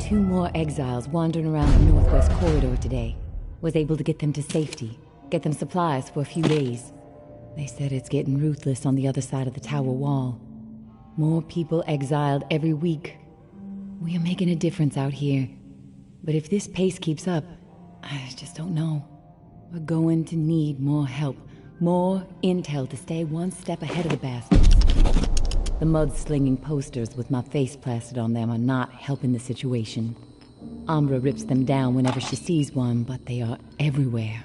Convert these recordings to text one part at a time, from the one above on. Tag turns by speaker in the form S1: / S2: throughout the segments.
S1: Two more exiles wandering around the northwest corridor today. Was able to get them to safety, get them supplies for a few days. They said it's getting ruthless on the other side of the tower wall. More people exiled every week. We are making a difference out here. But if this pace keeps up, I just don't know. We're going to need more help, more intel to stay one step ahead of the bastards. The mud-slinging posters with my face plastered on them are not helping the situation. Umbra rips them down whenever she sees one, but they are everywhere,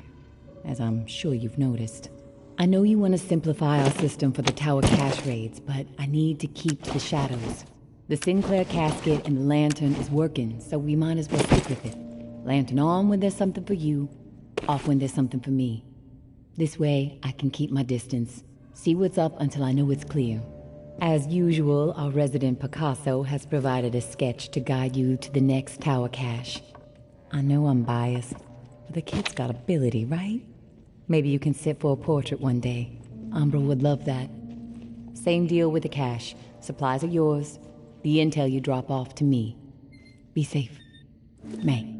S1: as I'm sure you've noticed. I know you want to simplify our system for the tower cache raids, but I need to keep to the shadows. The Sinclair casket and the lantern is working, so we might as well stick with it. Lantern on when there's something for you, off when there's something for me. This way, I can keep my distance, see what's up until I know it's clear. As usual, our resident Picasso has provided a sketch to guide you to the next tower cache. I know I'm biased, but the kid's got ability, right? Maybe you can sit for a portrait one day. Umbra would love that. Same deal with the cache. Supplies are yours. The intel you drop off to me. Be safe. May.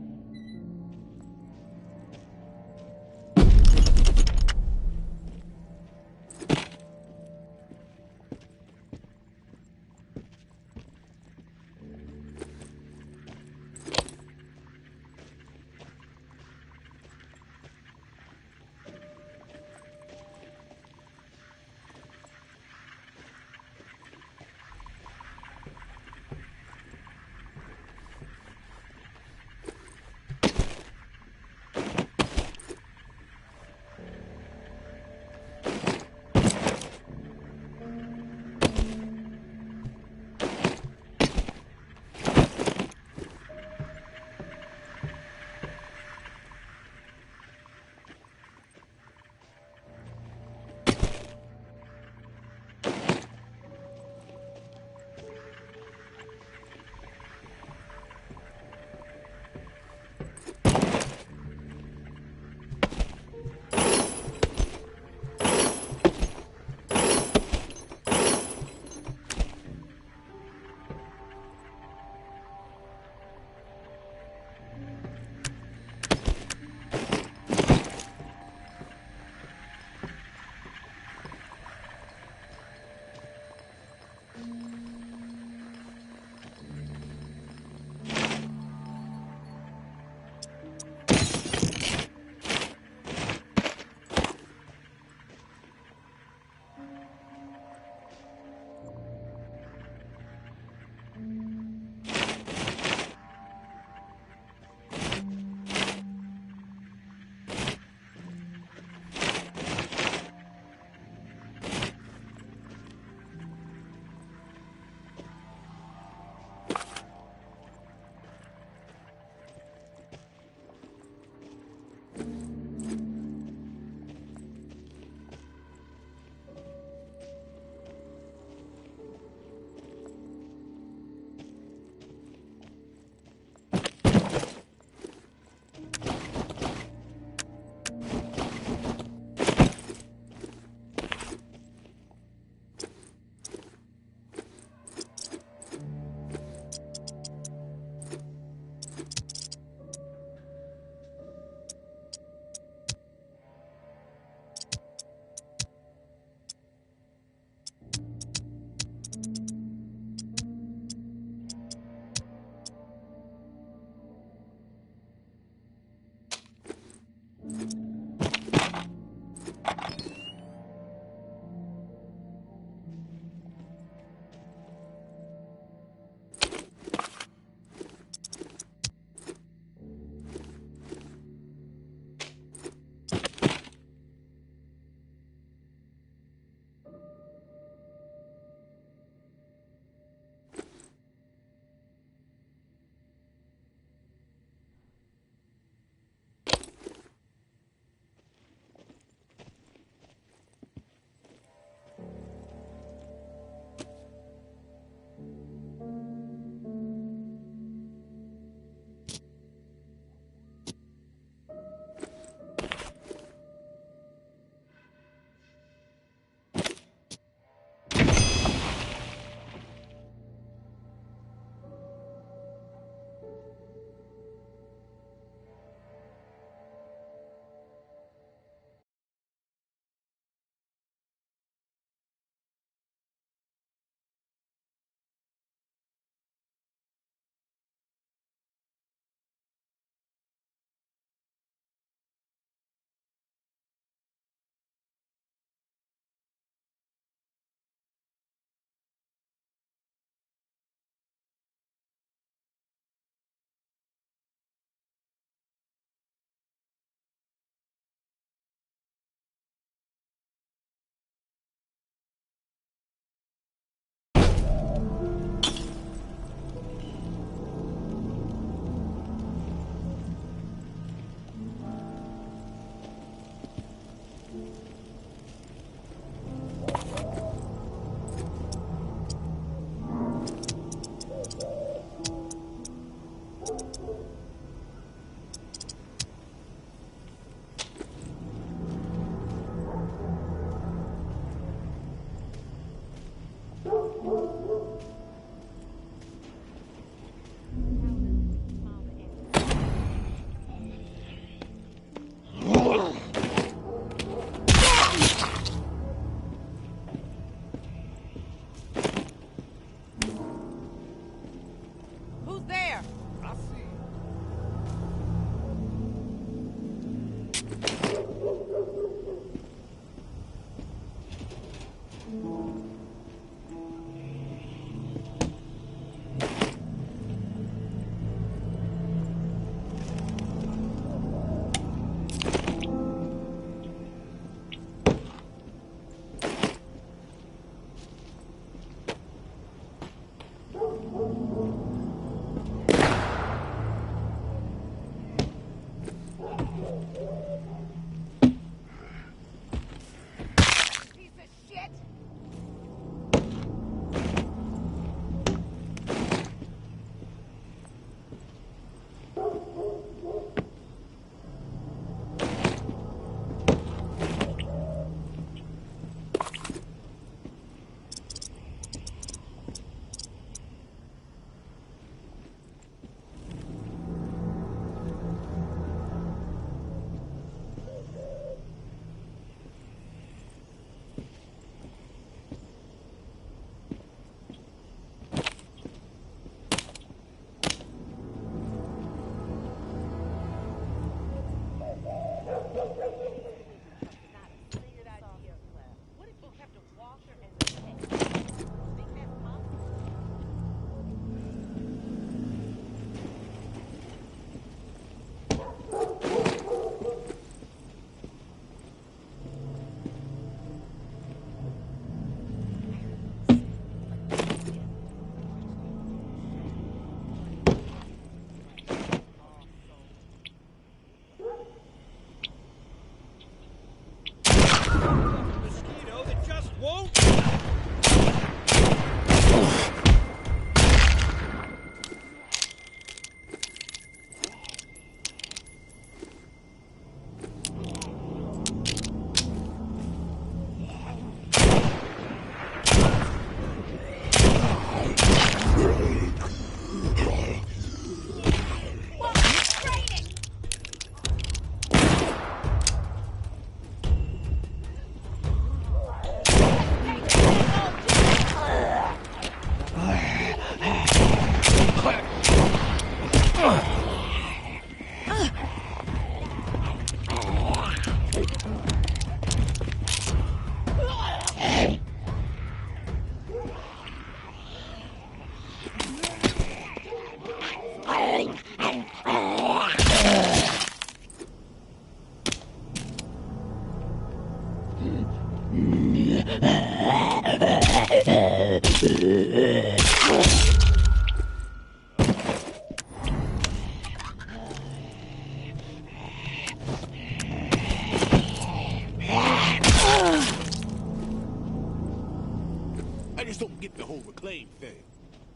S2: I just don't get the whole reclaim thing.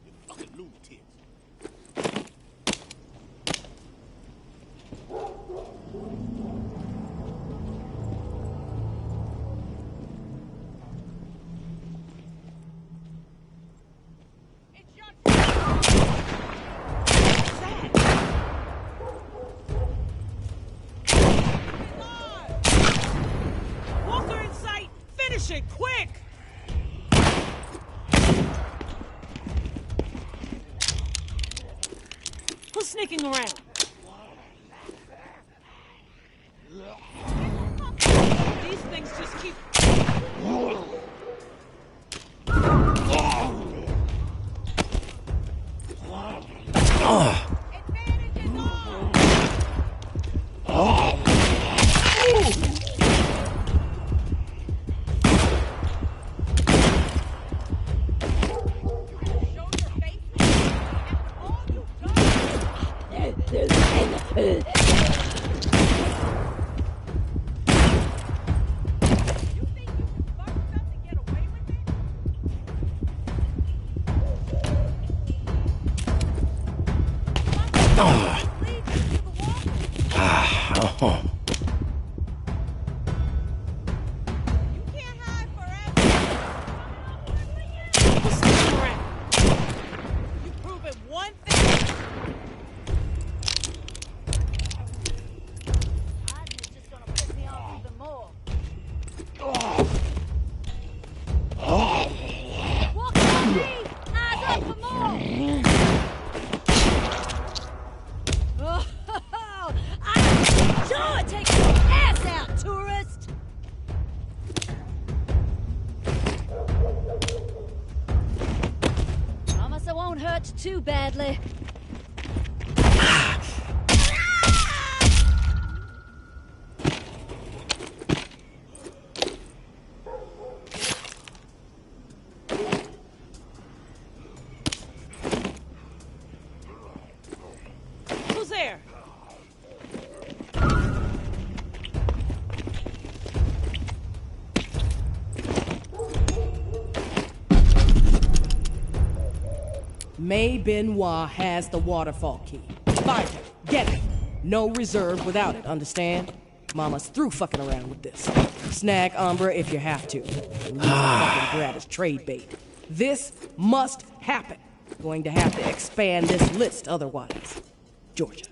S2: You fucking lunatics.
S3: Walker in sight! Finish it, quick! Who's sneaking around? These things just keep...
S4: Too badly.
S3: Who's there?
S5: May Benoit has the waterfall key. Find him. Get him. No reserve without it, understand? Mama's through fucking around with this. Snag Umbra if you have to. Leave fucking Brad as trade bait. This must happen. Going to have to expand this list otherwise. Georgia.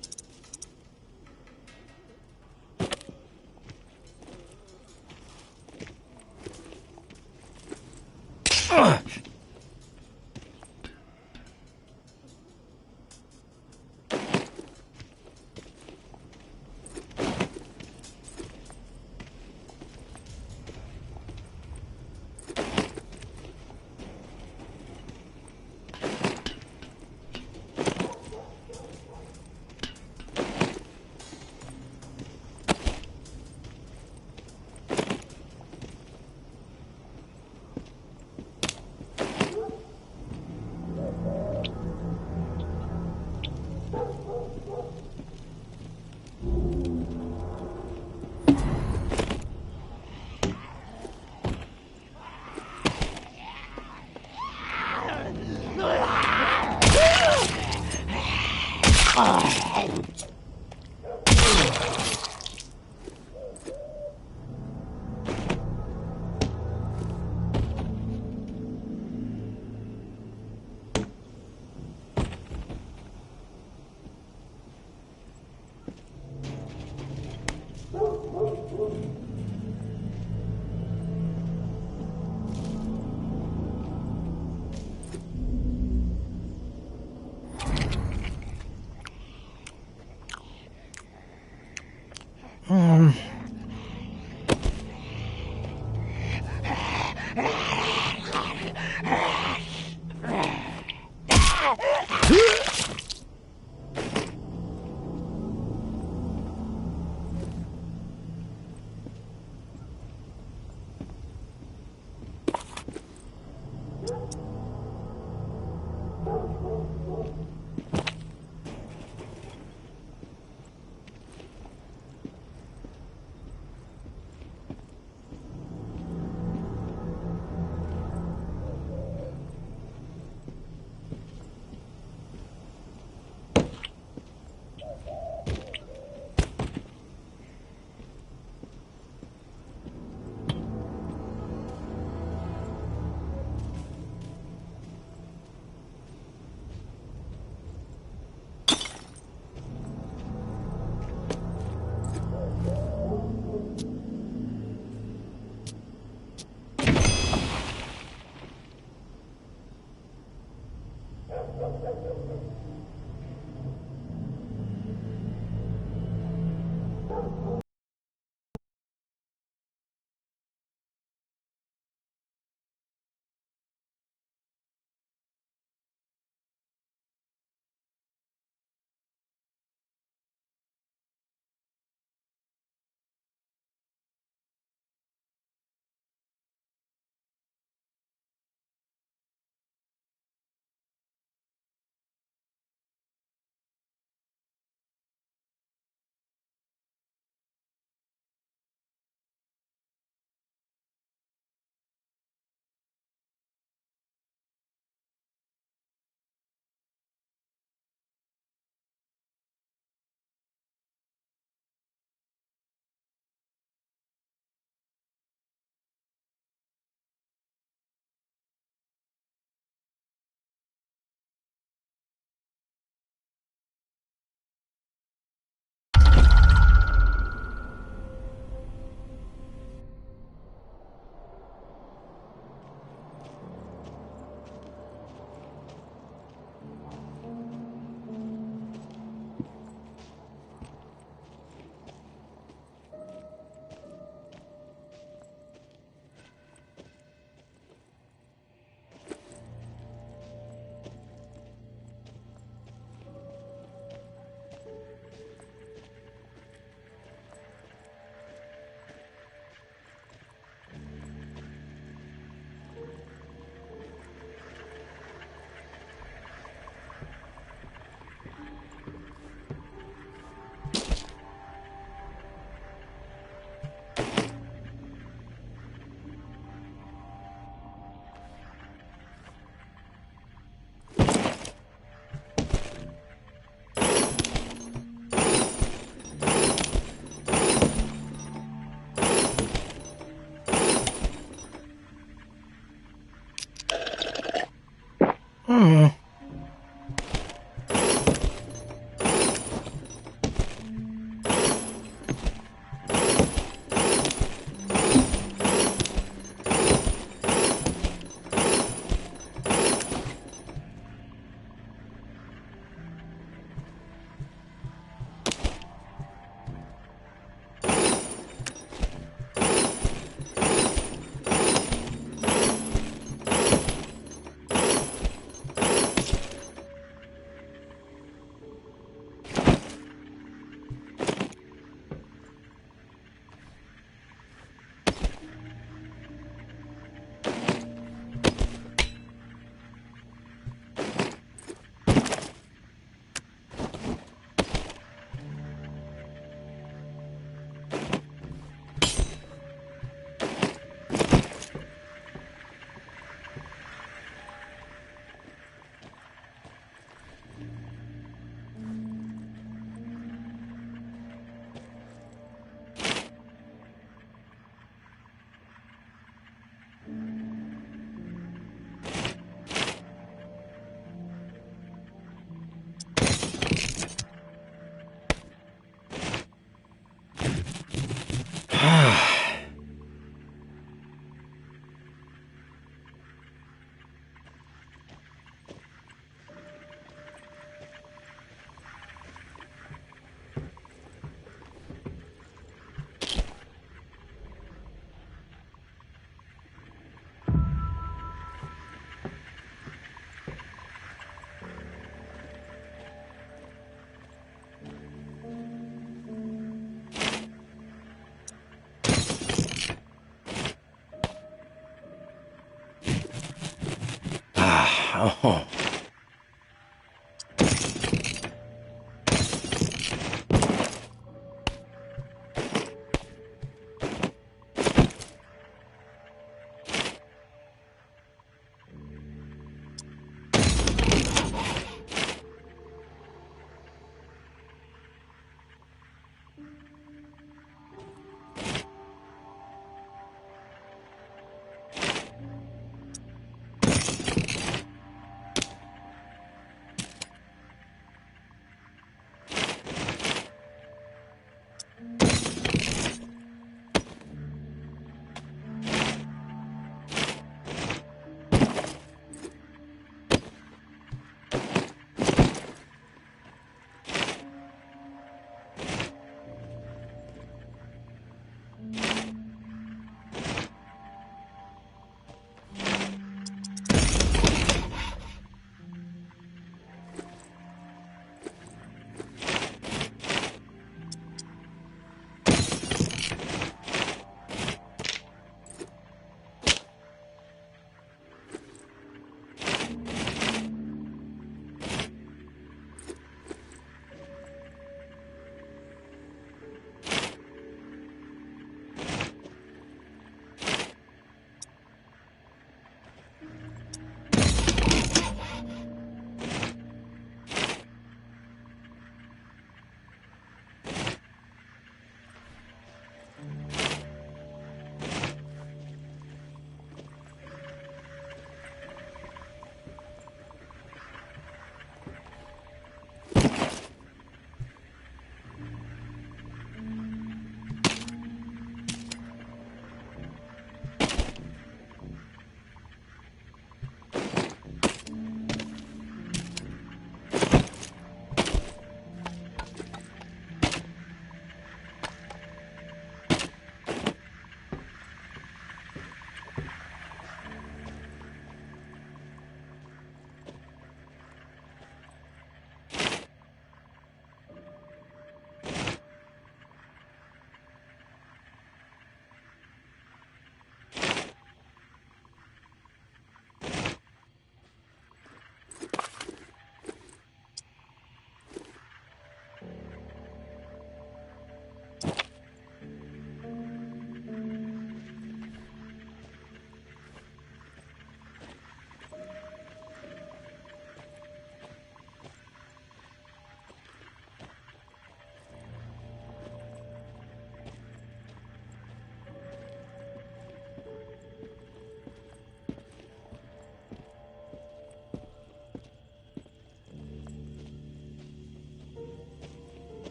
S6: Oh.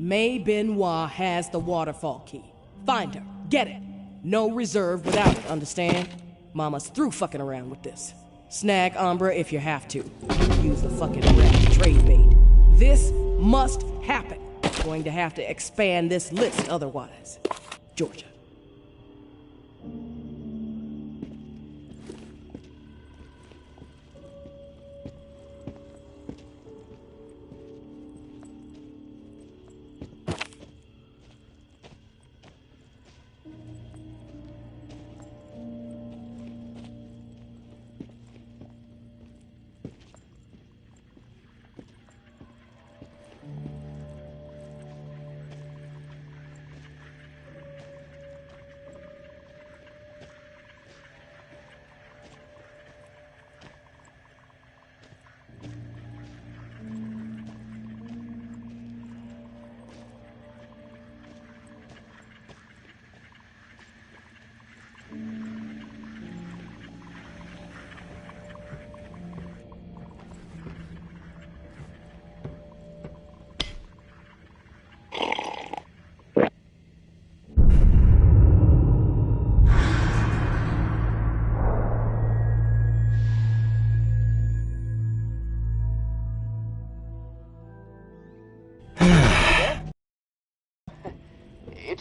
S5: May Benoit has the waterfall key. Find her. Get it. No reserve without it, understand? Mama's through fucking around with this. Snag Umbra if you have to. Use the fucking rat trade bait. This must happen. Going to have to expand this list otherwise. Georgia.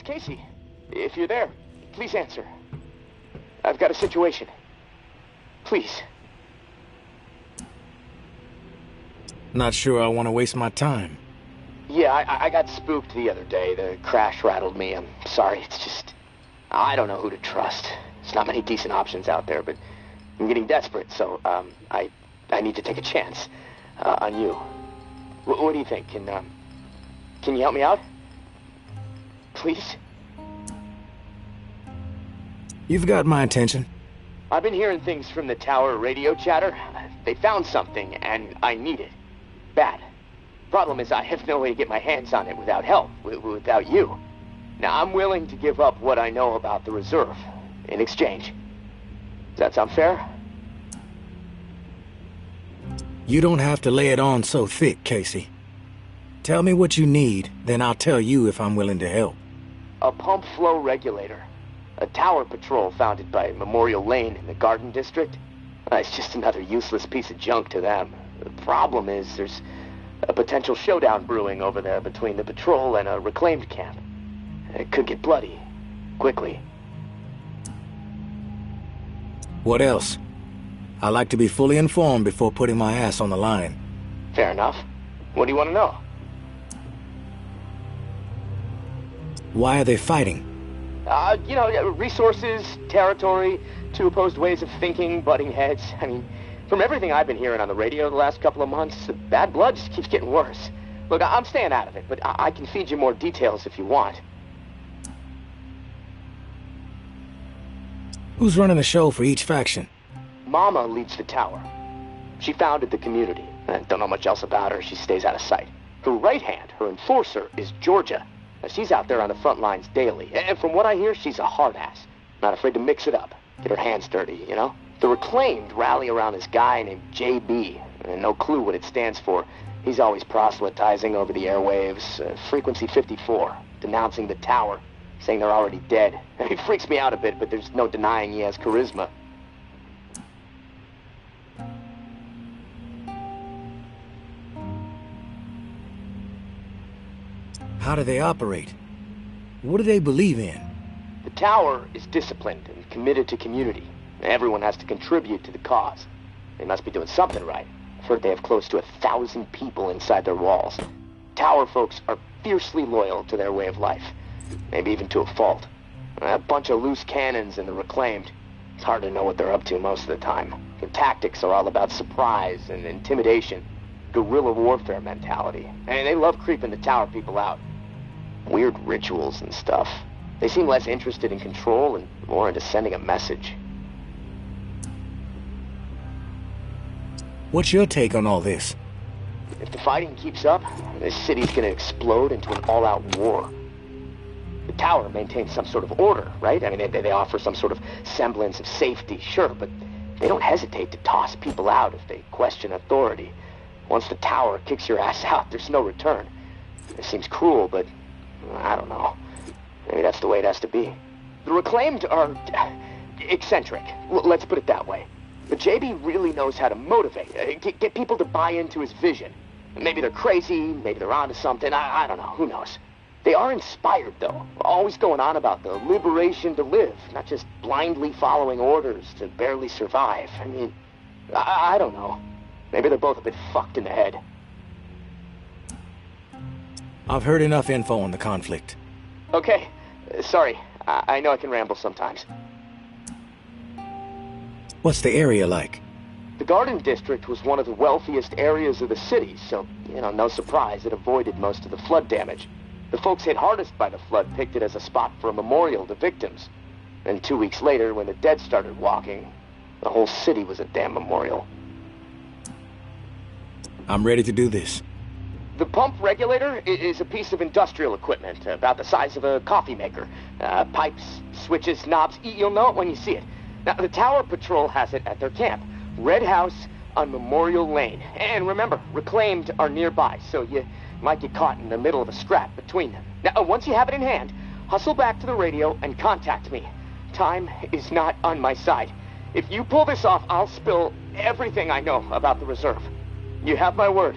S6: Casey. If you're there, please answer. I've got a situation. Please.
S7: Not sure I want to waste my time.
S6: Yeah, I got spooked the other day. The crash rattled me. I'm sorry, it's just... I don't know who to trust. There's not many decent options out there, but I'm getting desperate, so, I need to take a chance, on you. What do you think? Can you help me out? Please?
S7: You've got my attention.
S6: I've been hearing things from the tower radio chatter. They found something, and I need it. Bad. Problem is, I have no way to get my hands on it without help, without you. Now, I'm willing to give up what I know about the reserve, in exchange. Does that sound fair?
S7: You don't have to lay it on so thick, Casey. Tell me what you need, then I'll tell you if I'm willing to help.
S6: A pump flow regulator. A tower patrol founded by Memorial Lane in the Garden District. It's just another useless piece of junk to them. The problem is there's a potential showdown brewing over there between the patrol and a reclaimed camp. It could get bloody. Quickly.
S7: What else? I like to be fully informed before putting my ass on the line.
S6: Fair enough. What do you want to know?
S7: Why are they fighting?
S6: Resources, territory, two opposed ways of thinking, butting heads. I mean, from everything I've been hearing on the radio the last couple of months, the bad blood just keeps getting worse. Look, I'm staying out of it, but I can feed you more details if you want.
S7: Who's running the show for each faction?
S6: Mama leads the tower. She founded the community. I don't know much else about her. She stays out of sight. Her right hand, her enforcer, is Georgia. She's out there on the front lines daily. And from what I hear, she's a hard ass. Not afraid to mix it up. Get her hands dirty, you know? The Reclaimed rally around this guy named JB. And no clue what it stands for. He's always proselytizing over the airwaves. Frequency 54. Denouncing the tower. Saying they're already dead. He freaks me out a bit, but there's no denying he has charisma.
S7: How do they operate? What do they believe in?
S6: The tower is disciplined and committed to community. Everyone has to contribute to the cause. They must be doing something right. I've heard they have close to 1,000 people inside their walls. Tower folks are fiercely loyal to their way of life. Maybe even to a fault. A bunch of loose cannons in the Reclaimed. It's hard to know what they're up to most of the time. Their tactics are all about surprise and intimidation. Guerrilla warfare mentality. And they love creeping the tower people out. Weird rituals and stuff. They seem less interested in control and more into sending a message.
S7: What's your take on all this?
S6: If the fighting keeps up, this city's gonna explode into an all-out war. The tower maintains some sort of order, right? I mean, they offer some sort of semblance of safety, sure, but they don't hesitate to toss people out if they question authority. Once the tower kicks your ass out, there's no return. It seems cruel, but I don't know. Maybe that's the way it has to be. The Reclaimed are eccentric. Let's put it that way. But JB really knows how to motivate, get people to buy into his vision. Maybe they're crazy, maybe they're onto something, I don't know, who knows. They are inspired, though, always going on about the liberation to live, not just blindly following orders to barely survive. I mean, I don't know. Maybe they're both a bit fucked in the head.
S7: I've heard enough info on the conflict.
S6: Okay, sorry. I know I can ramble sometimes.
S7: What's the area like?
S6: The Garden District was one of the wealthiest areas of the city, so, no surprise, it avoided most of the flood damage. The folks hit hardest by the flood picked it as a spot for a memorial to victims. And 2 weeks later, when the dead started walking, the whole city was a damn memorial.
S7: I'm ready to do this.
S6: The pump regulator is a piece of industrial equipment, about the size of a coffee maker. Pipes, switches, knobs, you'll know it when you see it. Now, the Tower Patrol has it at their camp. Red House on Memorial Lane. And remember, Reclaimed are nearby, so you might get caught in the middle of a scrap between them. Now, once you have it in hand, hustle back to the radio and contact me. Time is not on my side. If you pull this off, I'll spill everything I know about the reserve. You have my word.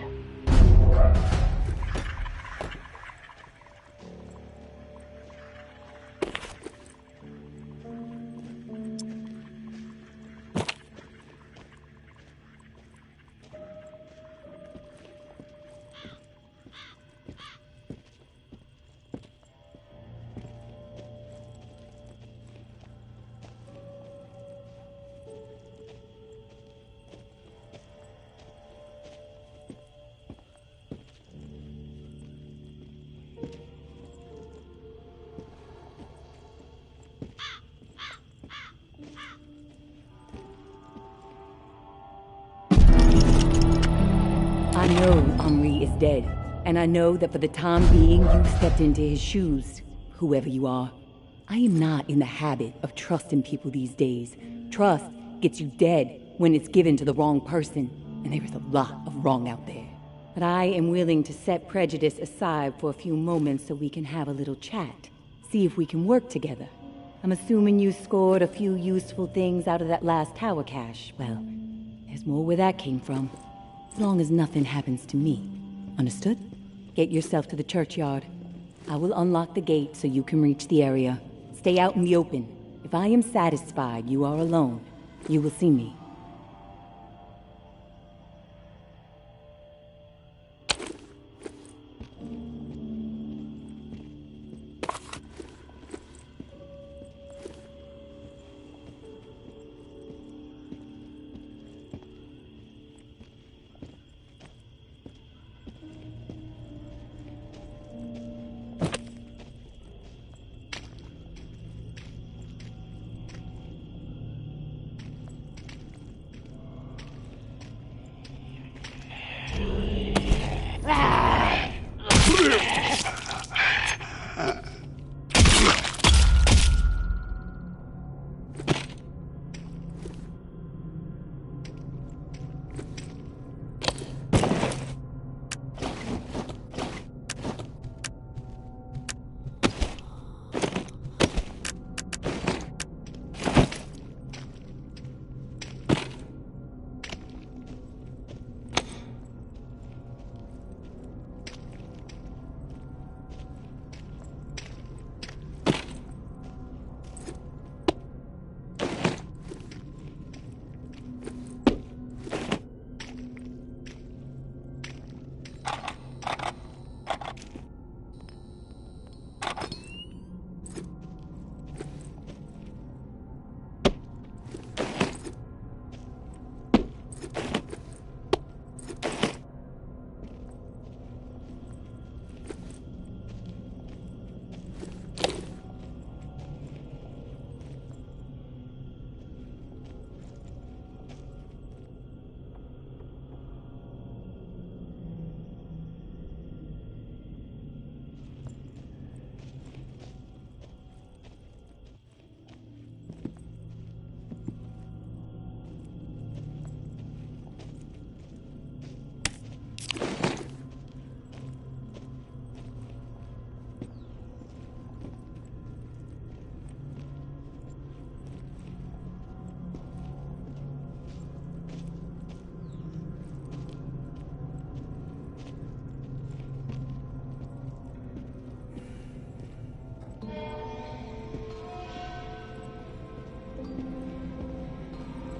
S1: I know Henri is dead, and I know that for the time being you stepped into his shoes, whoever you are. I am not in the habit of trusting people these days. Trust gets you dead when it's given to the wrong person, and there is a lot of wrong out there. But I am willing to set prejudice aside for a few moments so we can have a little chat. See if we can work together. I'm assuming you scored a few useful things out of that last tower cache. Well, there's more where that came from. As long as nothing happens to me. Understood? Get yourself to the churchyard. I will unlock the gate so you can reach the area. Stay out in the open. If I am satisfied you are alone, you will see me.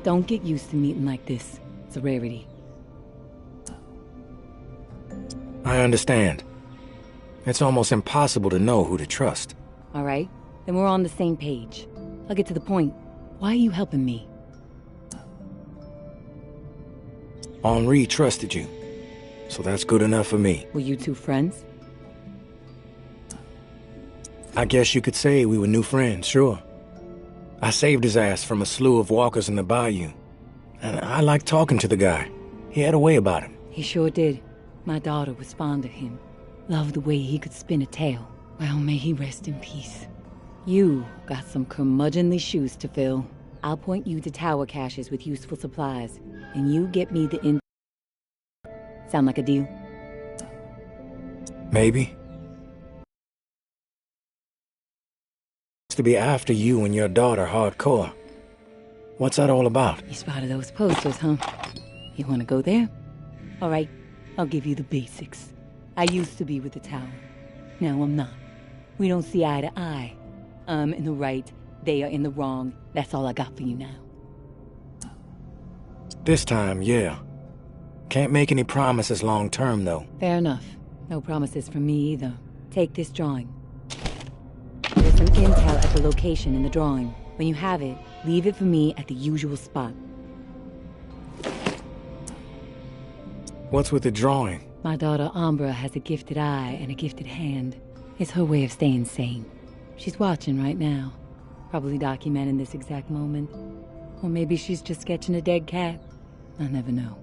S1: Don't get used to meeting like this. It's a rarity.
S7: I understand. It's almost impossible to know who to trust.
S1: All right, then we're on the same page. I'll get to the point. Why are you helping me?
S7: Henri trusted you, so that's good enough for me.
S1: Were you two friends?
S7: I guess you could say we were new friends, sure. I saved his ass from a slew of walkers in the bayou. And I liked talking to the guy. He had a way about him.
S1: He sure did. My daughter was fond of him. Loved the way he could spin a tale. Well, may he rest in peace. You got some curmudgeonly shoes to fill. I'll point you to tower caches with useful supplies. And you get me the in... Sound like a deal?
S7: Maybe. To be after you and your daughter hardcore. What's that all about?
S1: You spotted those posters, huh? You wanna go there? All right, I'll give you the basics. I used to be with the tower. Now I'm not. We don't see eye to eye. I'm in the right, they are in the wrong. That's all I got for you now.
S7: This time, yeah. Can't make any promises long term, though.
S1: Fair enough. No promises from me either. Take this drawing. There's some intel at the location in the drawing. When you have it, leave it for me at the usual spot.
S7: What's with the drawing?
S1: My daughter Umbra has a gifted eye and a gifted hand. It's her way of staying sane. She's watching right now. Probably documenting this exact moment. Or maybe she's just sketching a dead cat. I'll never know.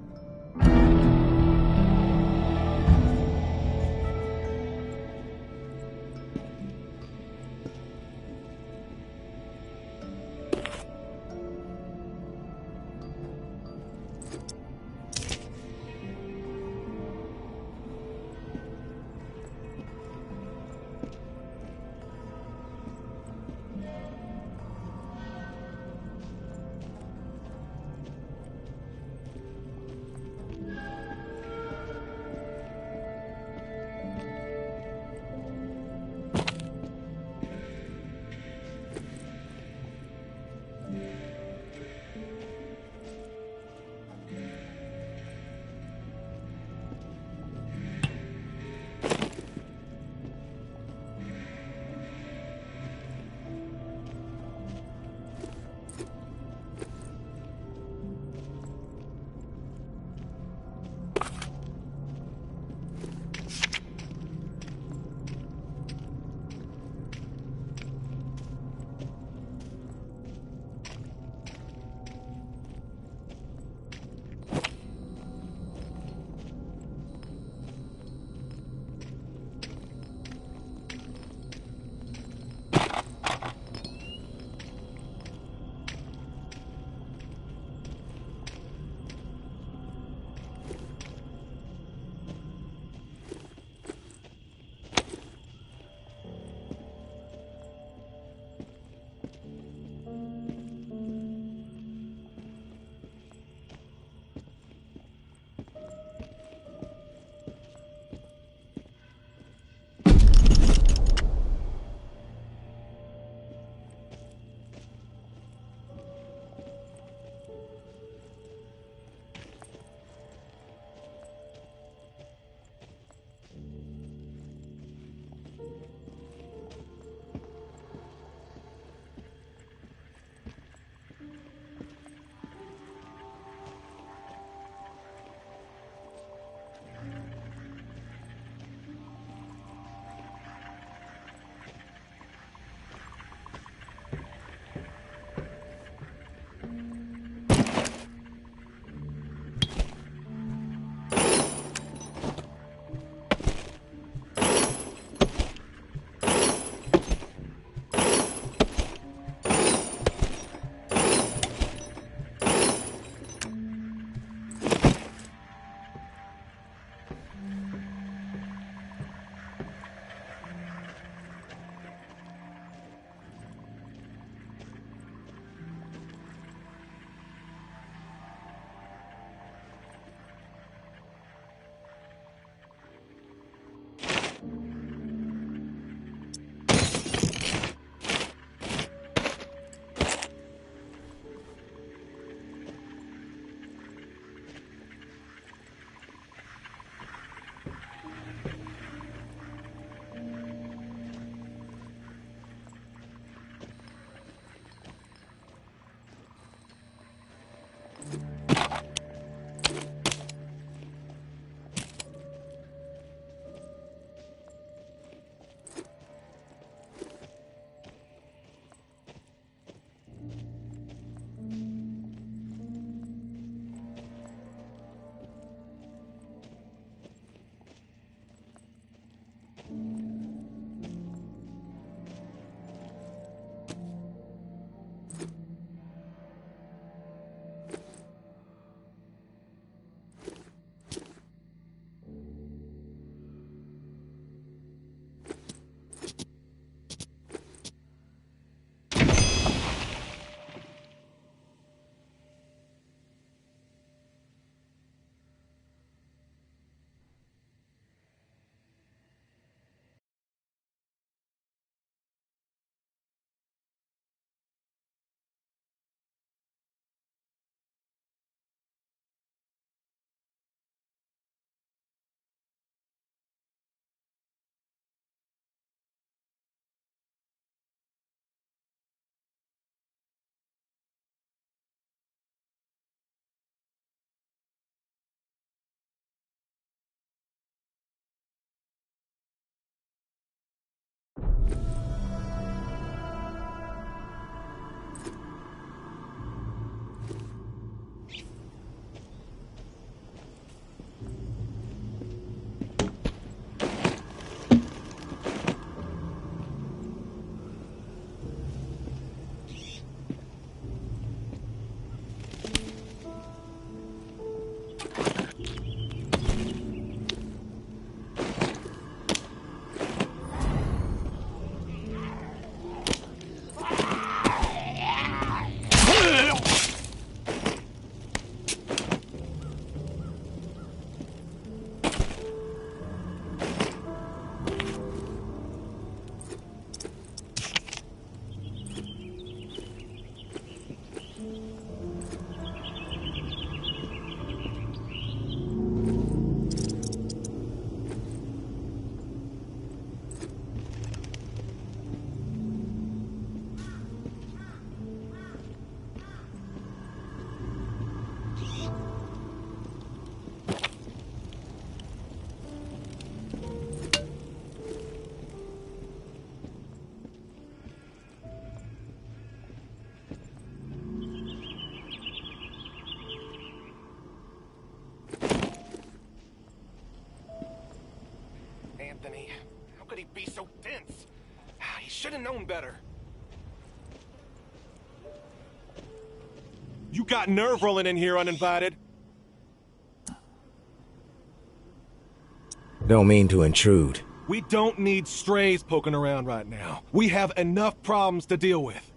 S8: could he be so dense? He should have known better. You got nerve rolling in here uninvited.
S7: Don't mean to intrude.
S8: We don't need strays poking around right now. We have enough problems to deal with.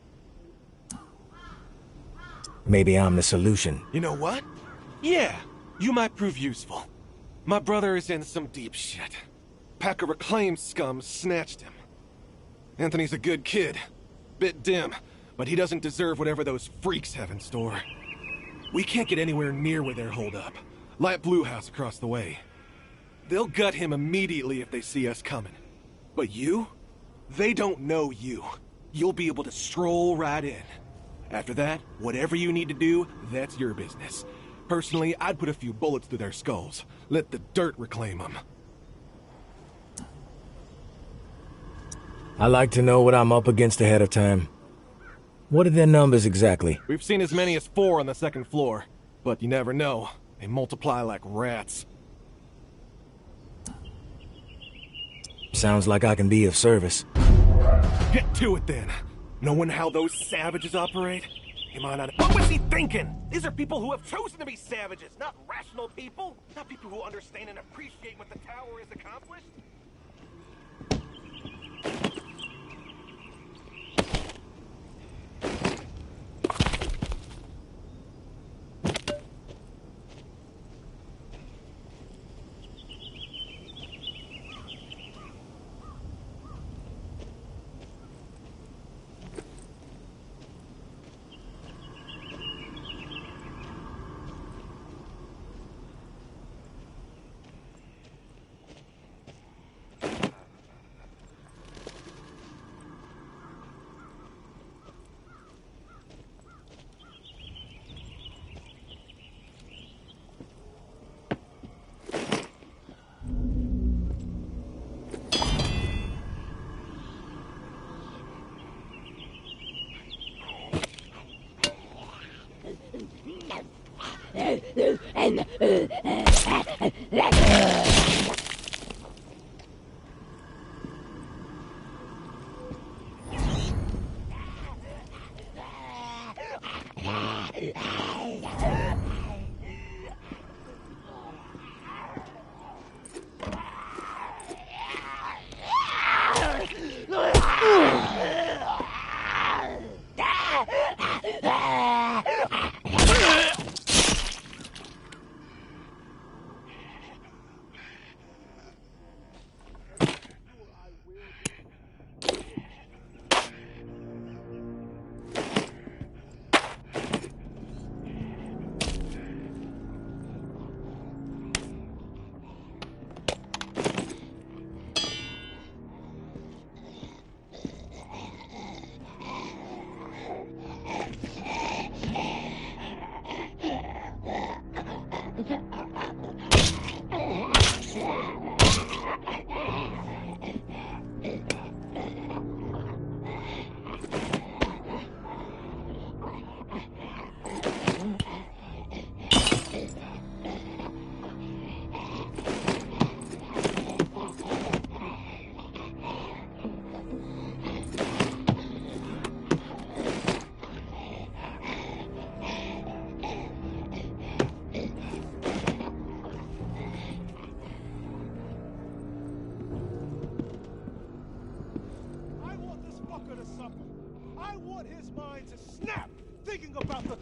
S7: Maybe I'm the solution.
S8: You know what? Yeah, you might prove useful. My brother is in some deep shit. Pack of reclaimed scum snatched him. Anthony's a good kid. Bit dim, but he doesn't deserve whatever those freaks have in store. We can't get anywhere near where they're holed up. Light Blue House across the way. They'll gut him immediately if they see us coming. But you? They don't know you. You'll be able to stroll right in. After that, whatever you need to do, that's your business. Personally, I'd put a few bullets through their skulls. Let the dirt reclaim them.
S7: I like to know what I'm up against ahead of time. What are their numbers exactly?
S8: We've seen as many as 4 on the 2nd floor. But you never know. They multiply like rats.
S7: Sounds like I can be of service.
S8: Get to it then. Knowing how those savages operate? He might not. What was he thinking? These are people who have chosen to be savages, not rational people. Not people who understand and appreciate what the tower has accomplished.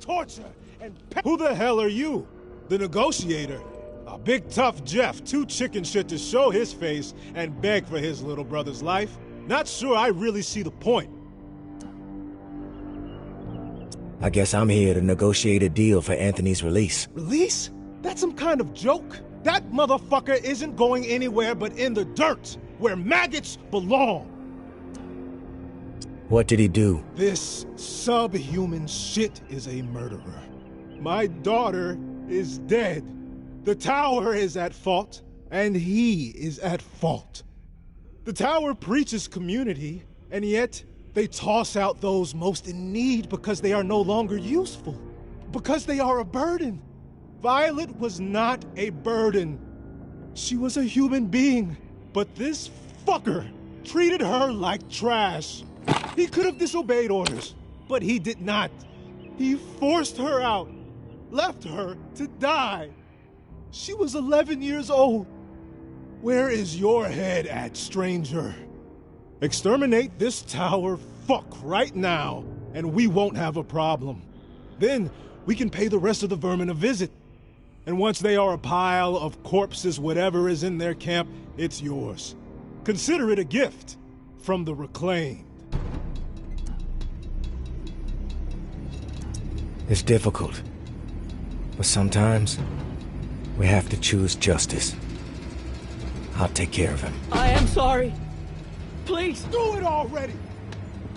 S2: Torture and who the hell are you? The negotiator? A big tough Jeff, too chicken shit to show his face and beg for his little brother's life? Not sure I really see the point.
S7: I guess I'm here to negotiate a deal for Anthony's release.
S2: Release? That's some kind of joke? That motherfucker isn't going anywhere but in the dirt, where maggots belong.
S7: What did he do?
S2: This subhuman shit is a murderer. My daughter is dead. The tower is at fault, and he is at fault. The tower preaches community, and yet they toss out those most in need because they are no longer useful, because they are a burden. Violet was not a burden. She was a human being, but this fucker treated her like trash. He could have disobeyed orders, but he did not. He forced her out, left her to die. She was 11 years old. Where is your head at, stranger? Exterminate this tower fuck right now, and we won't have a problem. Then we can pay the rest of the vermin a visit. And once they are a pile of corpses, whatever is in their camp, it's yours. Consider it a gift from the Reclaimed.
S7: It's difficult. But sometimes, we have to choose justice. I'll take care of him.
S5: I am sorry. Please.
S2: Do it already!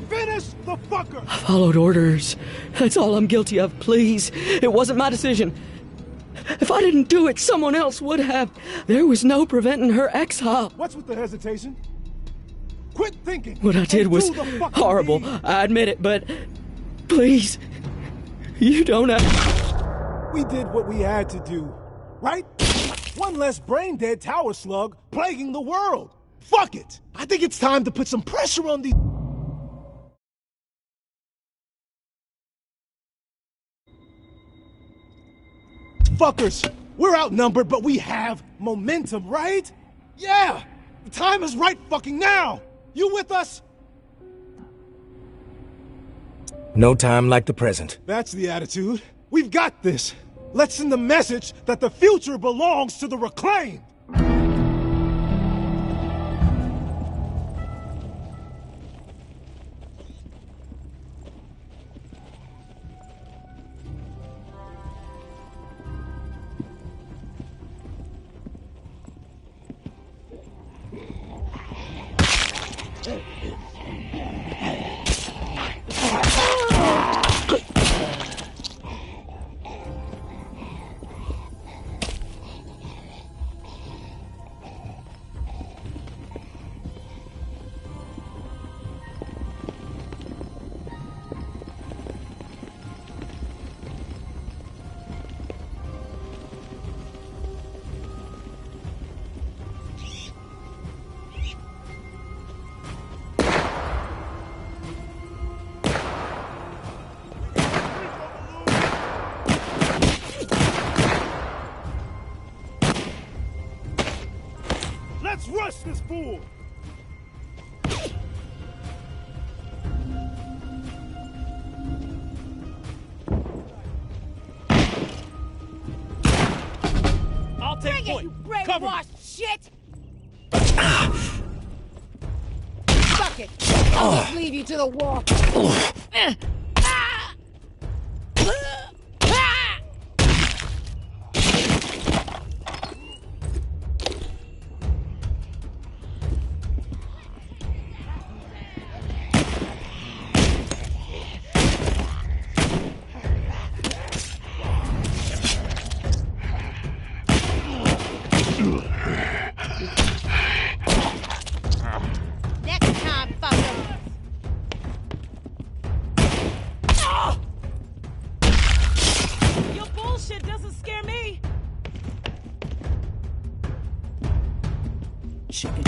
S2: Finish the fucker!
S5: I followed orders. That's all I'm guilty of, please. It wasn't my decision. If I didn't do it, someone else would have. There was no preventing her exile.
S2: What's with the hesitation? Quit thinking!
S5: What I did was horrible.
S2: Deed.
S5: I admit it, but please, you don't have...
S2: We did what we had to do, right? One less brain-dead tower slug plaguing the world. Fuck it! I think it's time to put some pressure on these... fuckers. We're outnumbered, but we have momentum, right? Yeah! The time is right fucking now! You with us?
S7: No time like the present.
S2: That's the attitude. We've got this. Let's send the message that the future belongs to the Reclaimed. Let's rush this fool!
S3: I'll take point.
S4: You
S3: Cover me.
S4: brainwashed shit! Fuck it! I'll just leave you to the wall. Next time, fucker!
S3: Your bullshit doesn't scare me.
S5: Chicken.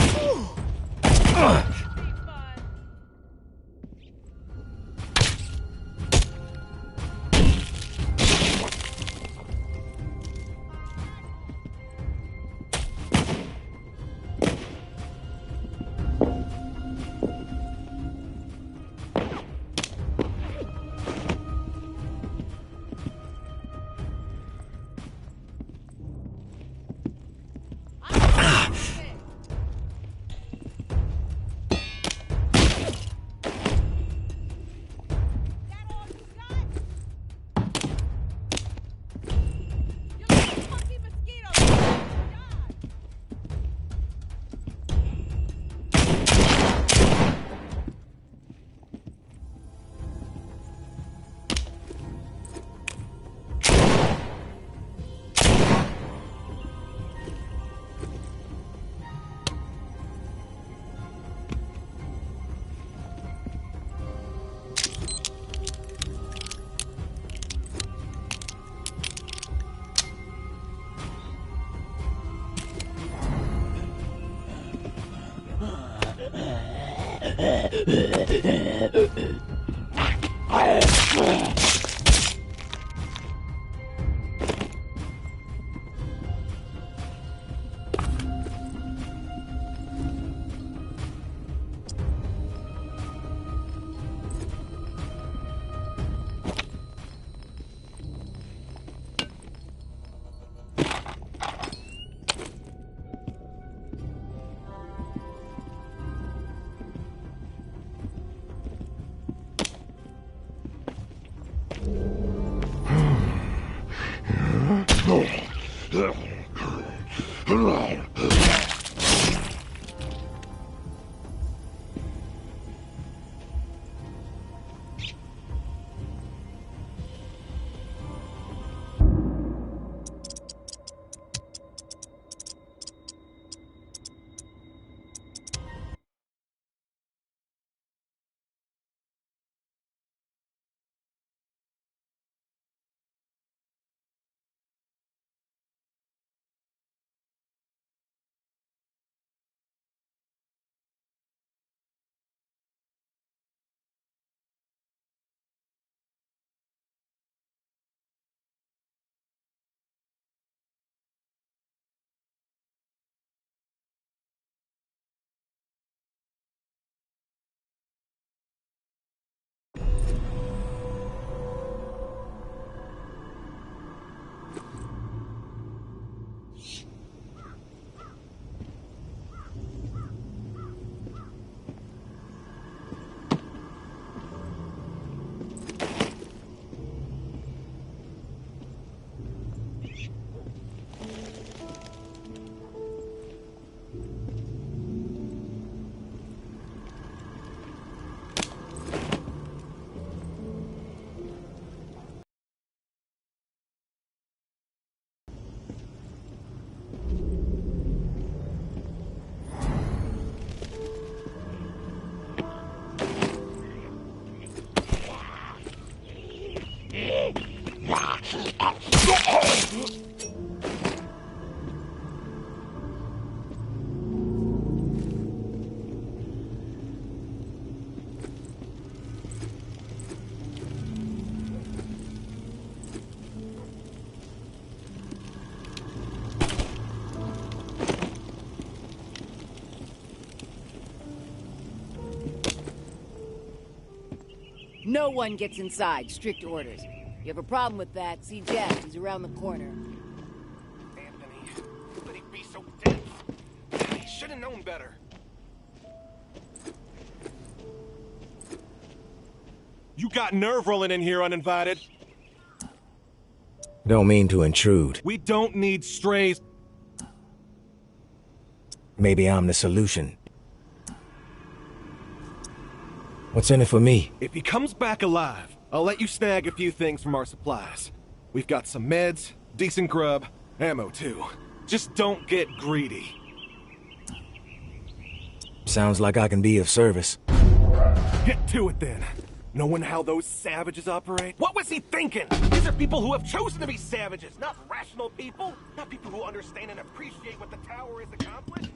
S4: No one gets inside. Strict orders. You have a problem with that, see Jeff. He's around the corner.
S8: Anthony, but he'd be so dense. He should have known better. You got nerve rolling in here uninvited.
S7: Don't mean to intrude.
S8: We don't need strays.
S7: Maybe I'm the solution. What's in it for me?
S8: If he comes back alive, I'll let you snag a few things from our supplies. We've got some meds, decent grub, ammo too. Just don't get greedy.
S7: Sounds like I can be of service.
S8: Get to it then. Knowing how those savages operate? What was he thinking? These are people who have chosen to be savages, not rational people. Not people who understand and appreciate what the tower has accomplished.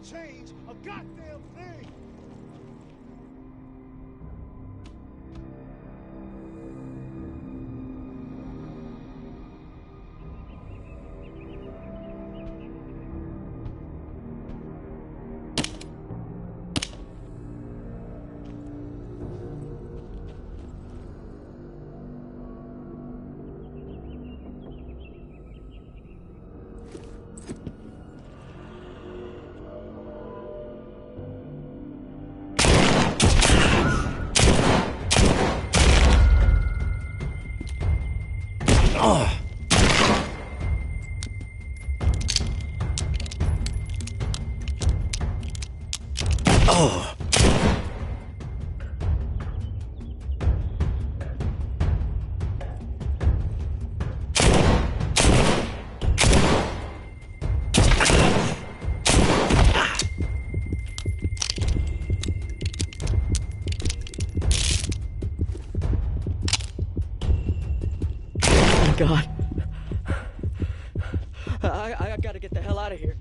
S2: change a goddamn thing!
S9: God. I gotta get the hell out of here.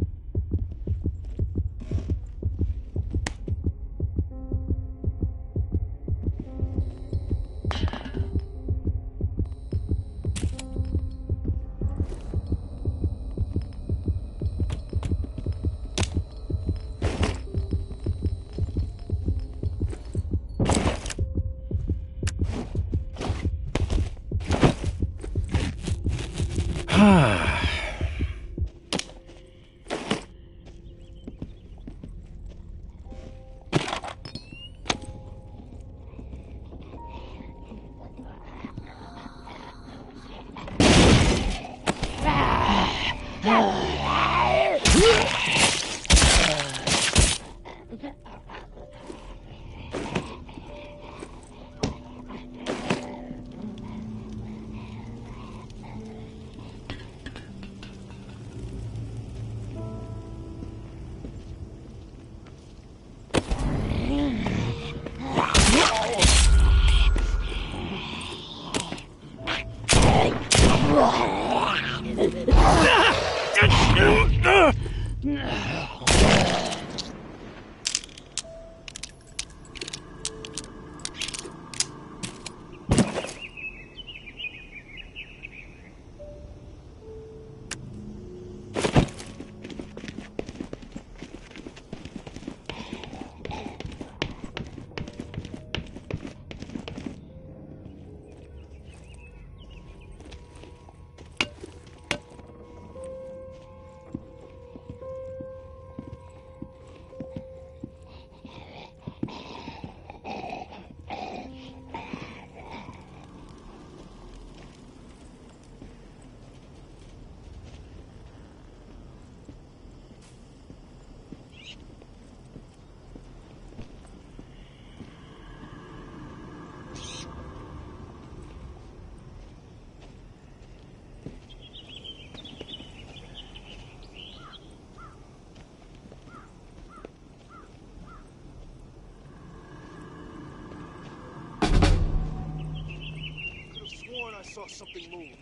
S2: I saw something move.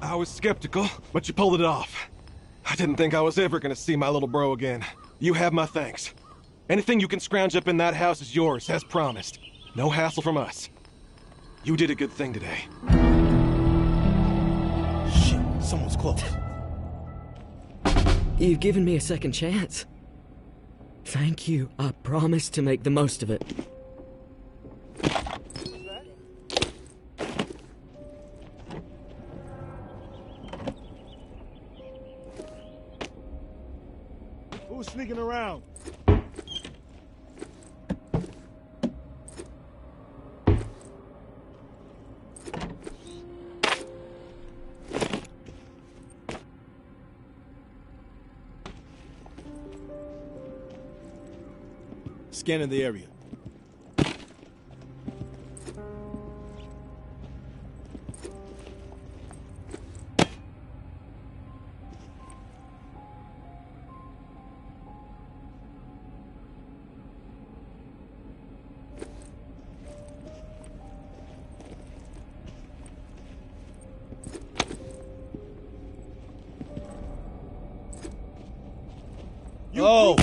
S8: I was skeptical, but you pulled it off. I didn't think I was ever gonna see my little bro again. You have my thanks. Anything you can scrounge up in that house is yours, as promised. No hassle from us. You did a good thing today.
S2: Shit, someone's close.
S9: You've given me a second chance. Thank you. I promise to make the most of it.
S2: Who's sneaking around? Scanning the area.
S10: Oh!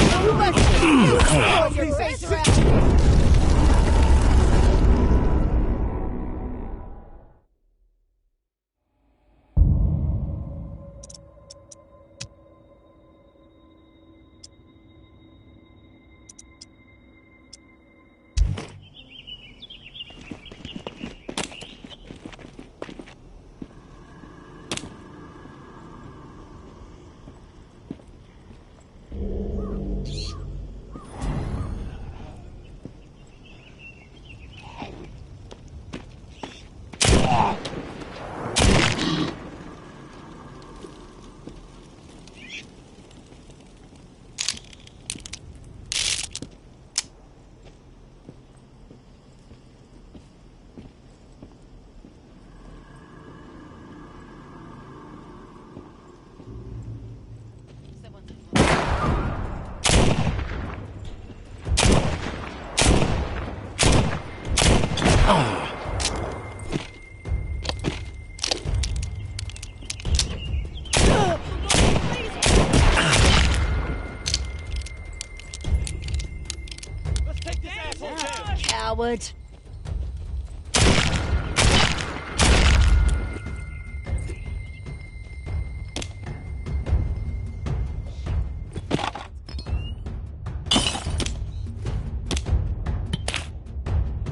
S4: Coward.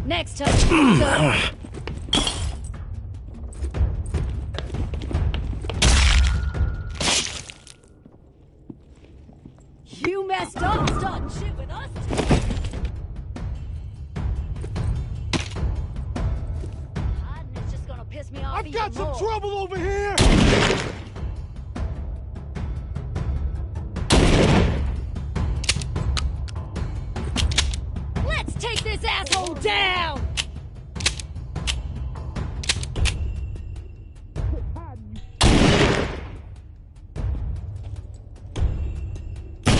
S4: Next time. You messed up starting shit with us. It's just gonna piss me off.
S2: I've got some
S4: more.
S2: trouble over here!
S4: Let's take this asshole down!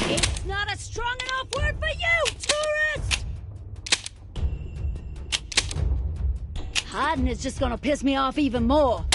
S4: It's not a strong enough word for you, tourist! Hiding is just gonna piss me off even more.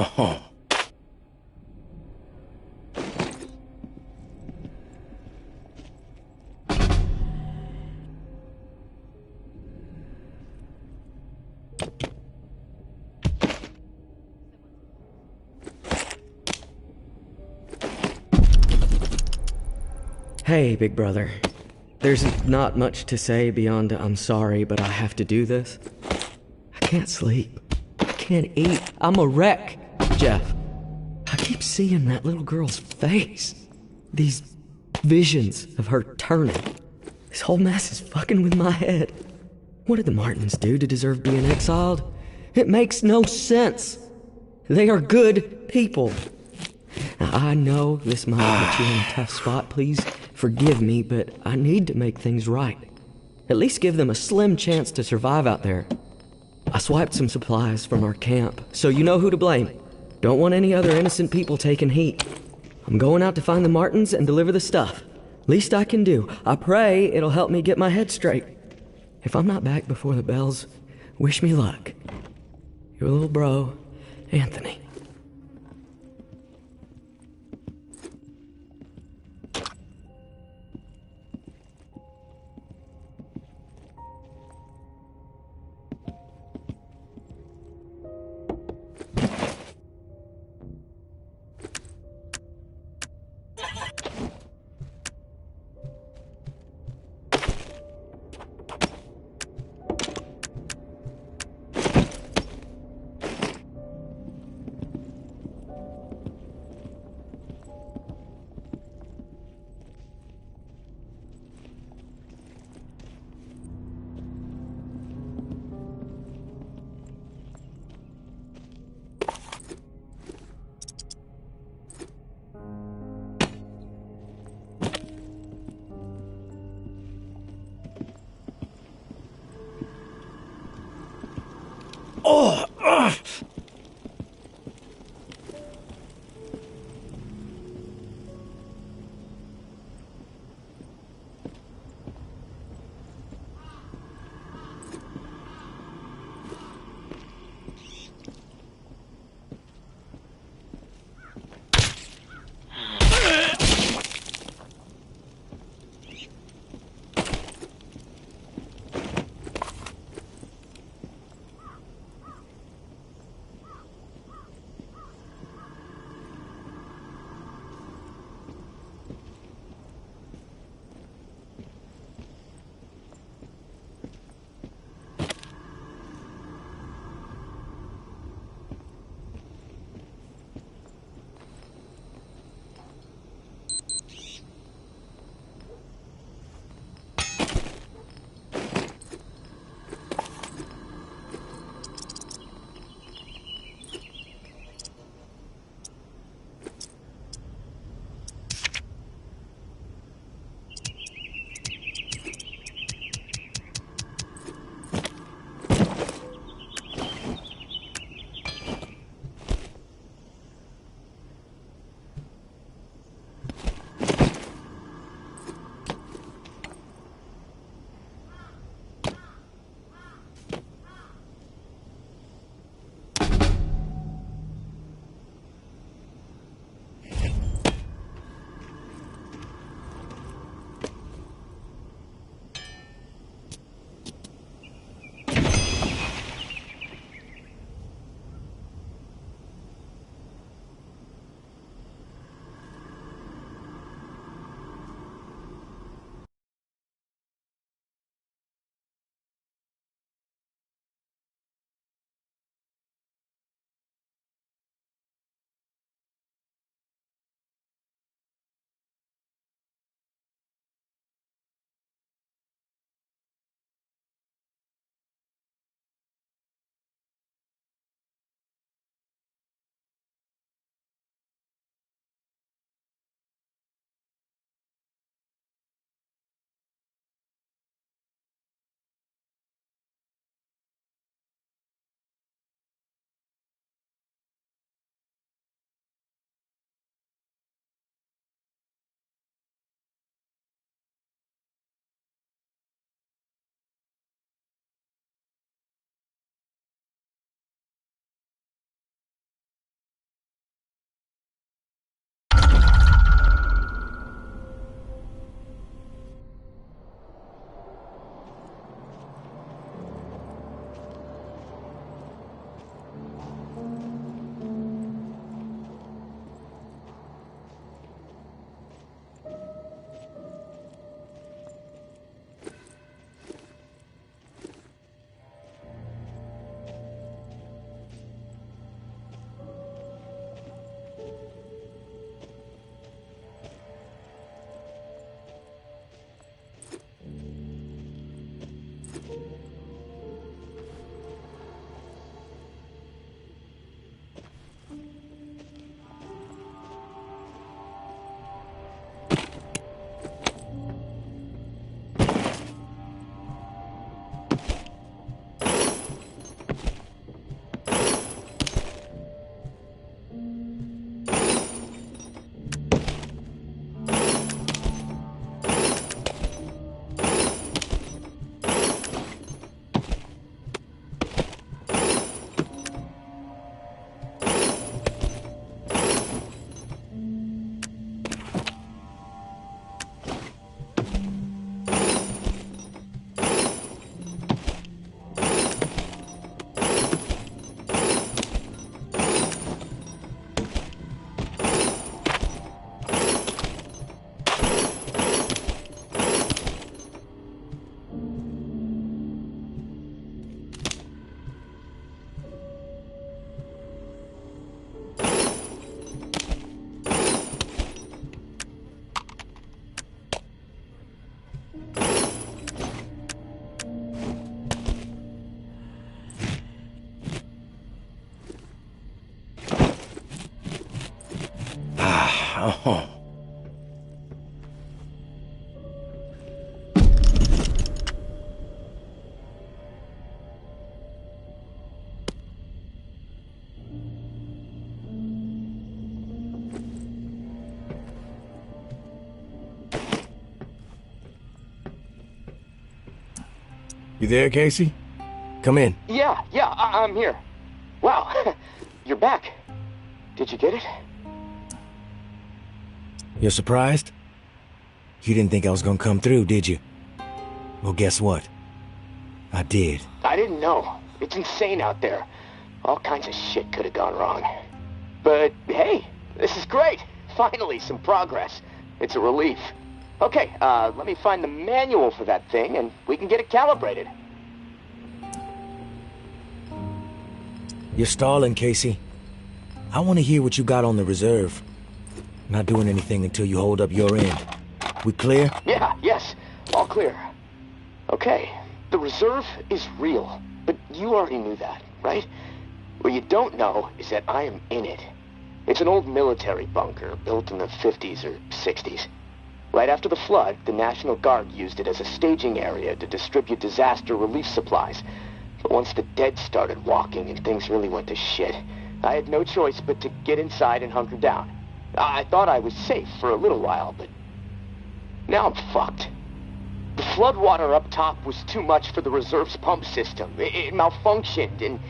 S7: Oh.
S9: Hey, big brother. There's not much to say beyond I'm sorry, but I have to do this. I can't sleep. I can't eat. I'm a wreck, Jeff. I keep seeing that little girl's face. These visions of her turning. This whole mess is fucking with my head. What did the Martins do to deserve being exiled? It makes no sense. They are good people. Now, I know this might put you in a tough spot. Please forgive me, but I need to make things right. At least give them a slim chance to survive out there. I swiped some supplies from our camp, so you know who to blame. Don't want any other innocent people taking heat. I'm going out to find the Martins and deliver the stuff. Least I can do. I pray it'll help me get my head straight. If I'm not back before the bells, wish me luck. Your little bro, Anthony.
S7: Oh. You there, Casey? Come in.
S6: Yeah, I'm here. Wow, you're back. Did you get it?
S7: You're surprised? You didn't think I was gonna come through, did you? Well, guess what? I did.
S6: I didn't know. It's insane out there. All kinds of shit could have gone wrong. But hey, this is great. Finally, some progress. It's a relief. Okay, let me find the manual for that thing and we can get it calibrated.
S7: You're stalling, Casey. I want to hear what you got on the reserve. Not doing anything until you hold up your end. We clear?
S6: Yes, all clear. Okay, the reserve is real, but you already knew that, right? What you don't know is that I am in it. It's an old military bunker built in the 50s or 60s. Right after the flood, the National Guard used it as a staging area to distribute disaster relief supplies. But once the dead started walking and things really went to shit, I had no choice but to get inside and hunker down. I thought I was safe for a little while, but now I'm fucked. The floodwater up top was too much for the reserve's pump system. It malfunctioned, and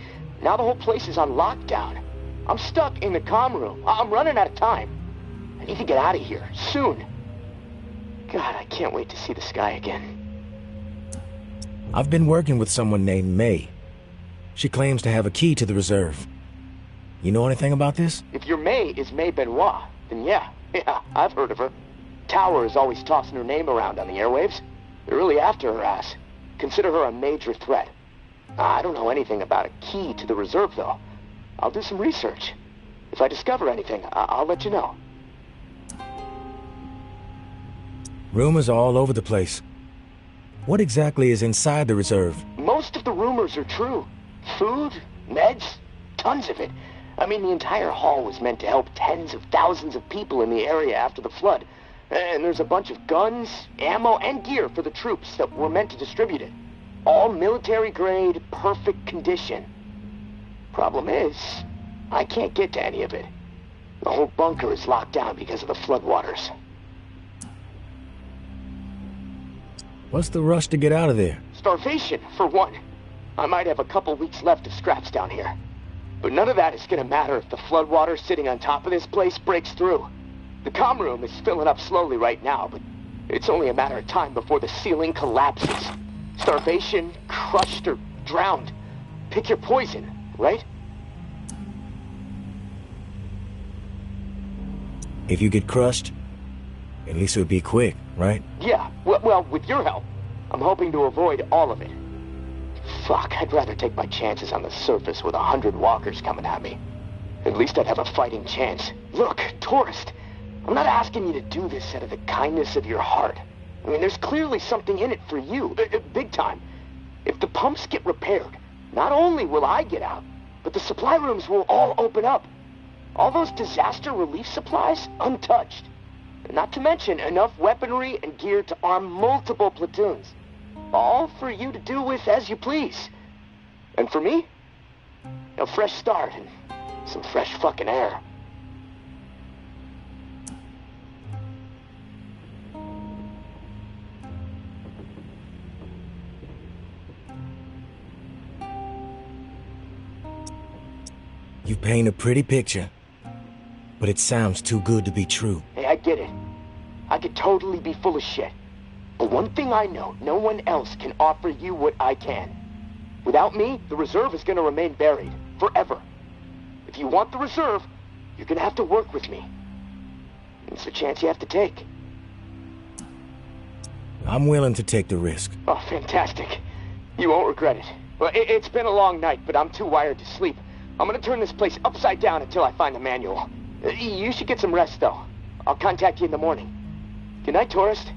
S6: now the whole place is on lockdown. I'm stuck in the comm room. I'm running out of time. I need to get out of here, soon. God, I can't wait to see the sky again.
S7: I've been working with someone named May. She claims to have a key to the reserve. You know anything about this?
S6: If your May is May Benoit, then yeah, I've heard of her. Tower is always tossing her name around on the airwaves. They're really after her ass. Consider her a major threat. I don't know anything about a key to the reserve, though. I'll do some research. If I discover anything, I'll let you know.
S7: Rumors are all over the place. What exactly is inside the reserve?
S6: Most of the rumors are true. Food, meds, tons of it. I mean, the entire haul was meant to help tens of thousands of people in the area after the flood. And there's a bunch of guns, ammo, and gear for the troops that were meant to distribute it. All military-grade, perfect condition. Problem is, I can't get to any of it. The whole bunker is locked down because of the floodwaters.
S7: What's the rush to get out of there?
S6: Starvation, for one. I might have a couple weeks left of scraps down here. But none of that is gonna matter if the floodwater sitting on top of this place breaks through. The comm room is filling up slowly right now, but it's only a matter of time before the ceiling collapses. Starvation, crushed, or drowned. Pick your poison, right?
S7: If you get crushed, at least it would be quick, right?
S6: Yeah, well, with your help, I'm hoping to avoid all of it. Fuck, I'd rather take my chances on the surface with 100 walkers coming at me. At least I'd have a fighting chance. Look, tourist, I'm not asking you to do this out of the kindness of your heart. I mean, there's clearly something in it for you, big time. If the pumps get repaired, not only will I get out, but the supply rooms will all open up. All those disaster relief supplies, untouched. Not to mention enough weaponry and gear to arm multiple platoons. All for you to do with as you please. And for me, a fresh start and some fresh fucking air.
S7: You paint a pretty picture, but it sounds too good to be true.
S6: Hey, I get it. I could totally be full of shit. But one thing I know, no one else can offer you what I can. Without me, the reserve is gonna remain buried. Forever. If you want the reserve, you're gonna have to work with me. It's a chance you have to take.
S7: I'm willing to take the risk.
S6: Oh, fantastic. You won't regret it. Well, it's been a long night, but I'm too wired to sleep. I'm gonna turn this place upside down until I find the manual. You should get some rest, though. I'll contact you in the morning. Good night, tourist.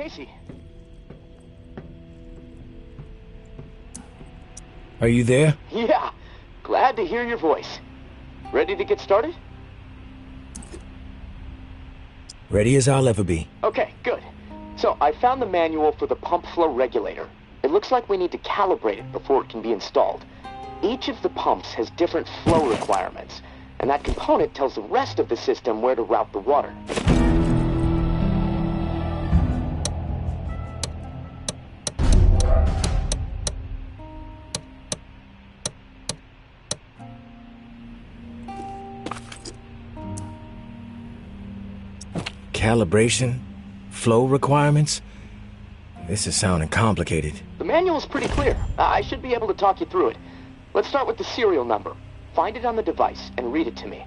S6: Casey.
S7: Are you there?
S6: Yeah, glad to hear your voice. Ready to get started?
S7: Ready as I'll ever be.
S6: Okay, good. So, I found the manual for the pump flow regulator. It looks like we need to calibrate it before it can be installed. Each of the pumps has different flow requirements, and that component tells the rest of the system where to route the water.
S7: Calibration? Flow requirements? This is sounding complicated.
S6: The manual's pretty clear. I should be able to talk you through it. Let's start with the serial number. Find it on the device and read it to me.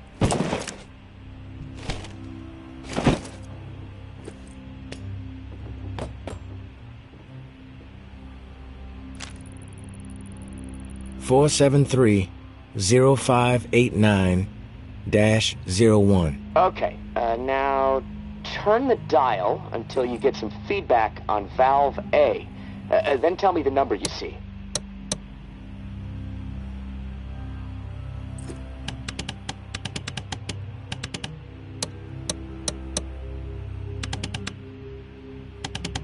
S7: Four 0589-01.
S6: Okay, now turn the dial until you get some feedback on valve A. Then tell me the number you see.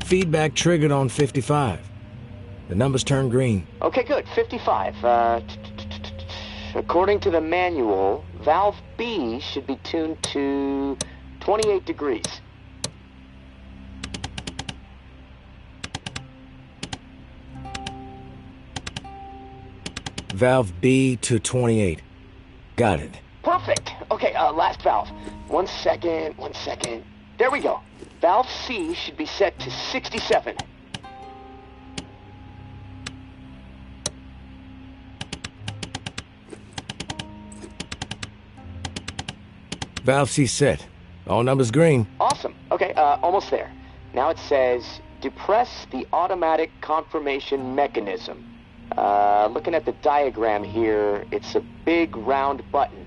S7: Feedback triggered on 55. The numbers turned green.
S6: Okay, good. 55. According to the manual, valve B should be tuned to 28 degrees.
S7: Valve B to 28. Got it.
S6: Perfect. Okay, last valve. One second. There we go. Valve C should be set to 67.
S7: Valve C set. All numbers green.
S6: Awesome. Okay, almost there. Now it says, depress the automatic confirmation mechanism. Looking at the diagram here, it's a big round button.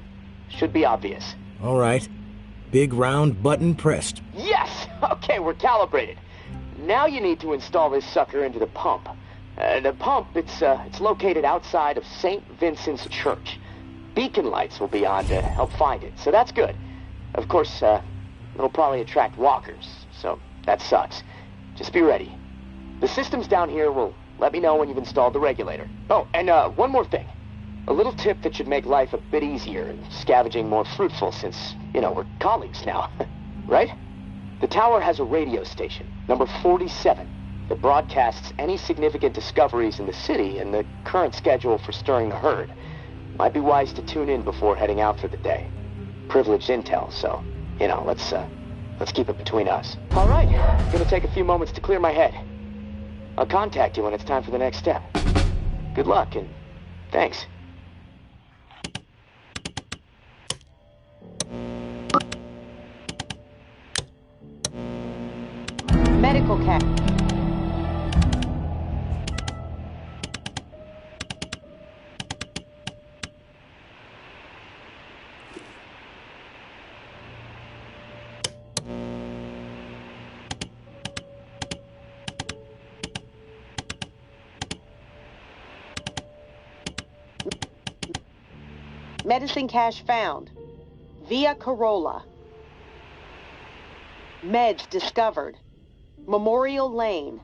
S6: Should be obvious.
S7: All right. Big round button pressed.
S6: Yes! Okay, we're calibrated. Now you need to install this sucker into the pump. The pump, it's located outside of St. Vincent's Church. Beacon lights will be on to help find it, so that's good. Of course, it'll probably attract walkers, so that sucks. Just be ready. The systems down here will let me know when you've installed the regulator. Oh, and one more thing. A little tip that should make life a bit easier and scavenging more fruitful since, we're colleagues now. Right? The tower has a radio station, number 47, that broadcasts any significant discoveries in the city and the current schedule for stirring the herd. Might be wise to tune in before heading out for the day. Privileged intel, so, let's keep it between us. All right, gonna take a few moments to clear my head. I'll contact you when it's time for the next step. Good luck, and thanks.
S10: Medical cap. Medicine cache found. Via Corolla. Meds discovered. Memorial Lane.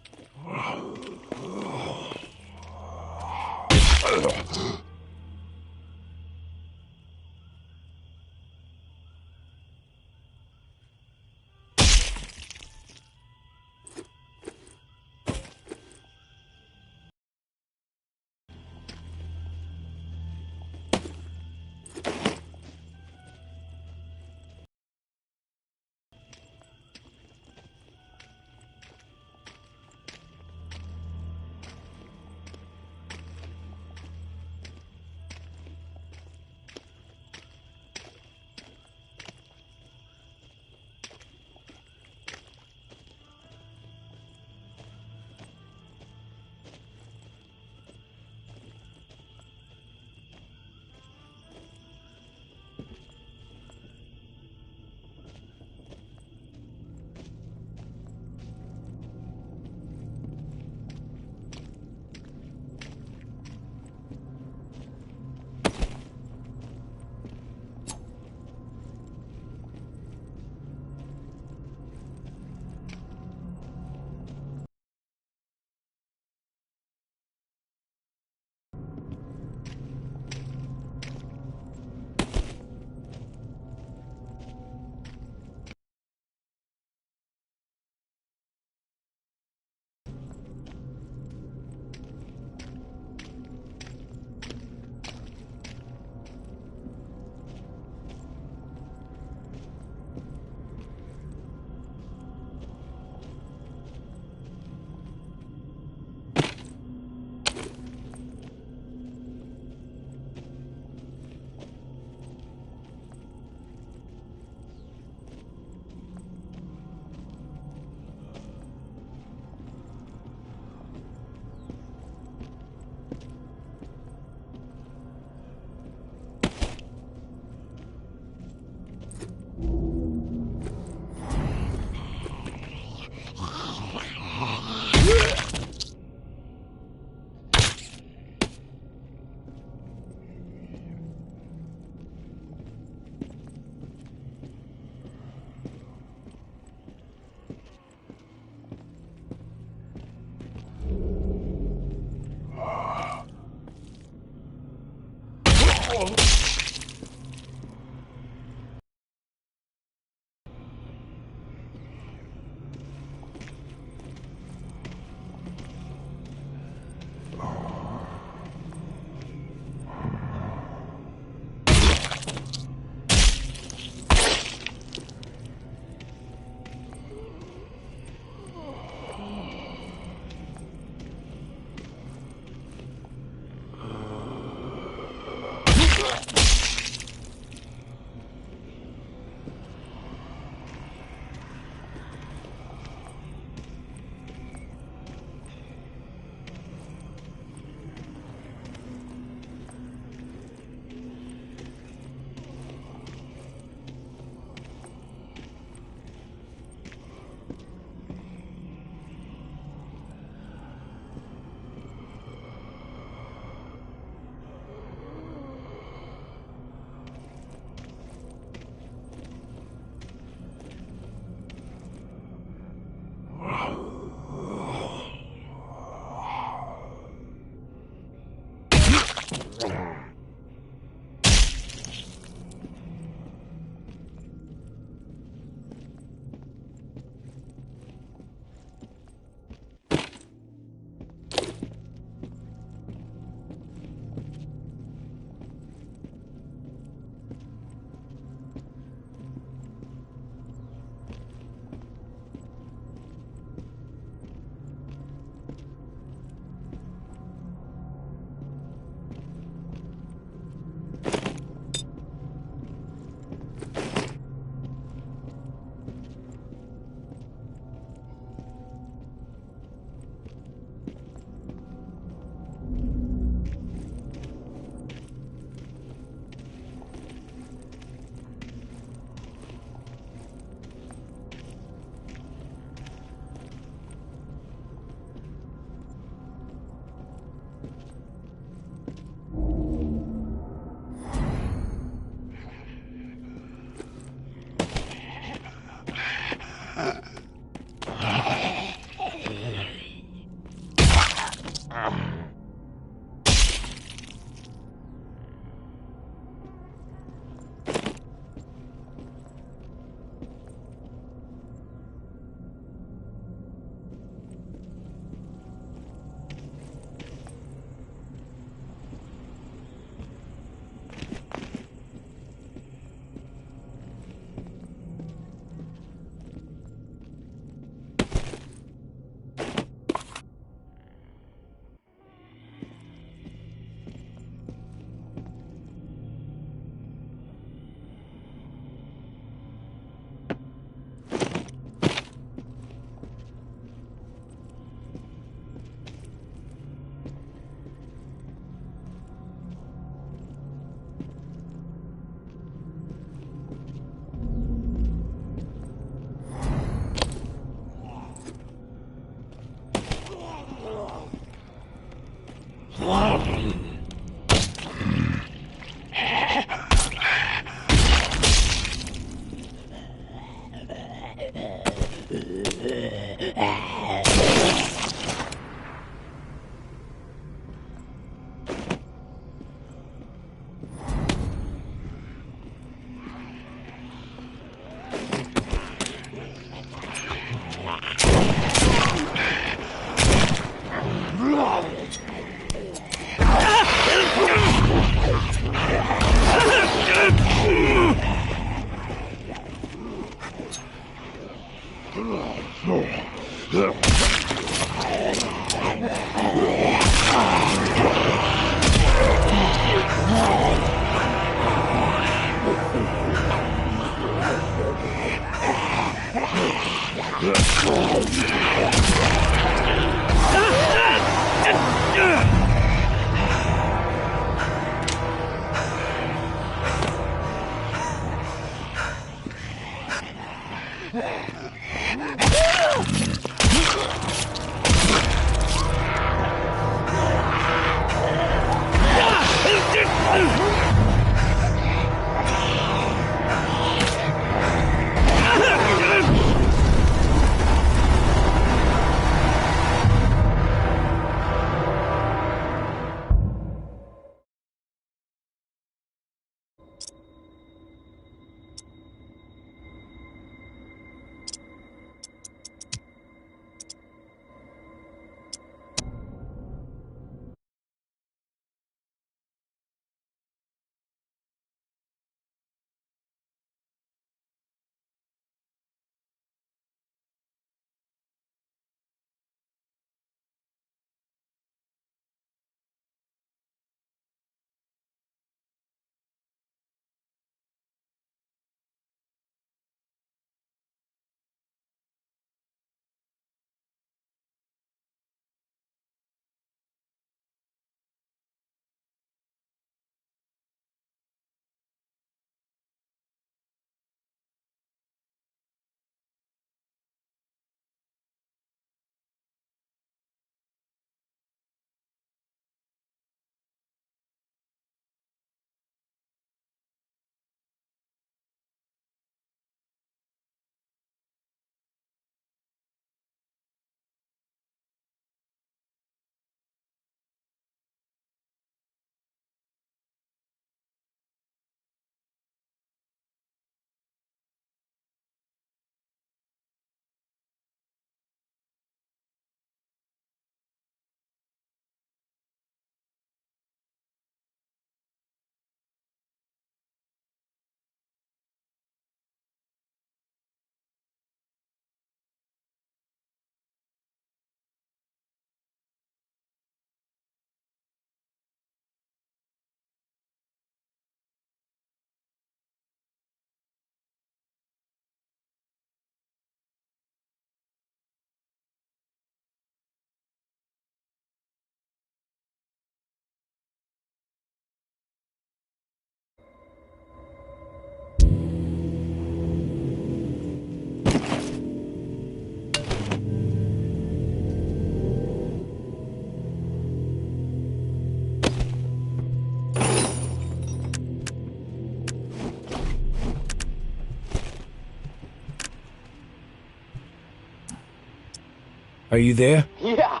S7: Are you there?
S6: Yeah,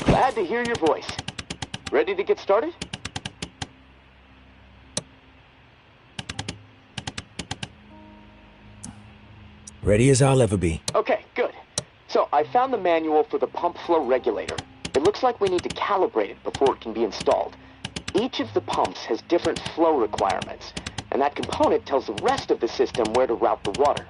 S6: glad to hear your voice. Ready to get started?
S7: Ready as I'll ever be.
S6: Okay, good. So, I found the manual for the pump flow regulator. It looks like we need to calibrate it before it can be installed. Each of the pumps has different flow requirements, and that component tells the rest of the system where to route the water.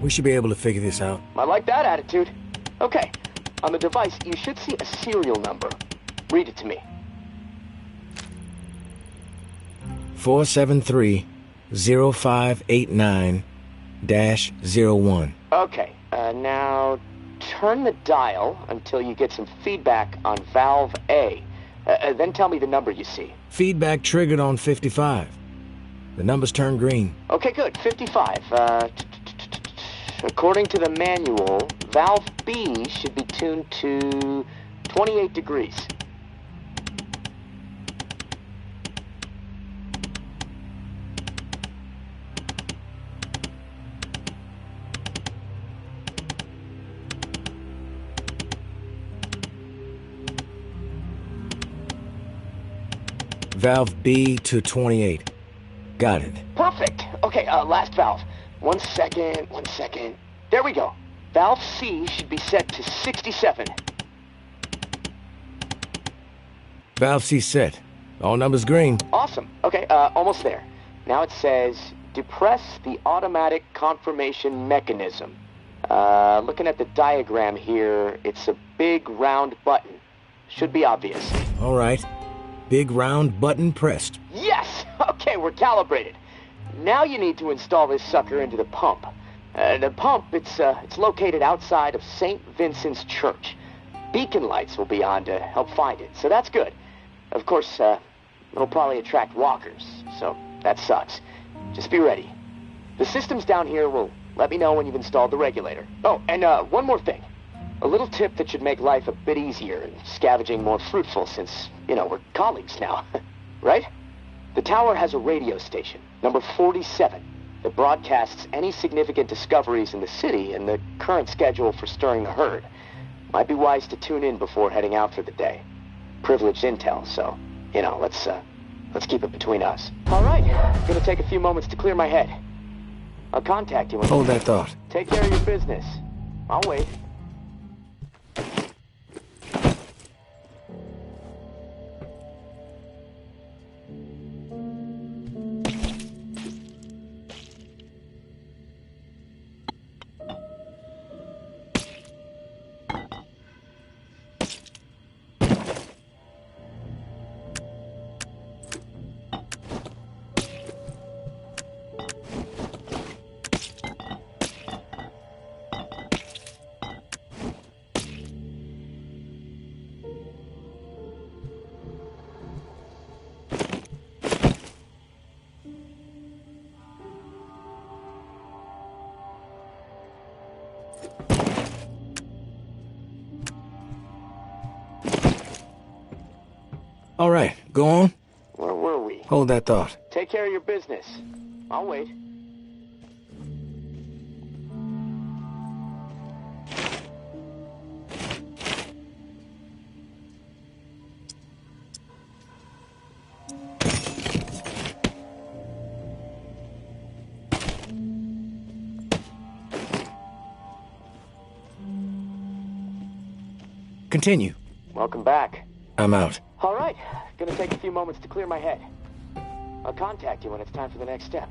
S7: We should be able to figure this out.
S6: I like that attitude. Okay, on the device, you should see a serial number. Read it to me.
S7: 473-0589-01.
S6: Okay, now turn the dial until you get some feedback on valve A. Then tell me the number you see.
S7: Feedback triggered on 55. The numbers turn green.
S6: Okay, good. 55. According to the manual, valve B should be tuned to 28 degrees.
S7: Valve B to 28. Got it.
S6: Perfect. Okay, last valve. 1 second, 1 second. There we go. Valve C should be set to 67.
S7: Valve C set. All numbers green.
S6: Awesome. Okay, almost there. Now it says, depress the automatic confirmation mechanism. Looking at the diagram here, it's a big round button. Should be obvious.
S7: All right. Big round button pressed.
S6: Yes! Okay, we're calibrated. Now you need to install this sucker into the pump. The pump, it's located outside of St. Vincent's Church. Beacon lights will be on to help find it, so that's good. Of course, it'll probably attract walkers, so that sucks. Just be ready. The systems down here will let me know when you've installed the regulator. Oh, and one more thing. A little tip that should make life a bit easier and scavenging more fruitful since, we're colleagues now. Right? The tower has a radio station, number 47, that broadcasts any significant discoveries in the city and the current schedule for stirring the herd. Might be wise to tune in before heading out for the day. Privileged intel, so, let's keep it between us. All right, gonna take a few moments to clear my head. I'll contact you when...
S7: Hold that thought.
S6: Take care of your business. I'll wait.
S7: All right, go on.
S6: Where were we?
S7: Hold that thought.
S6: Take care of your business. I'll wait.
S7: Continue.
S6: Welcome back.
S7: I'm out.
S6: All right. Gonna take a few moments to clear my head. I'll contact you when it's time for the next step.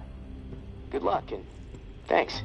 S6: Good luck, and thanks.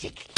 S6: There?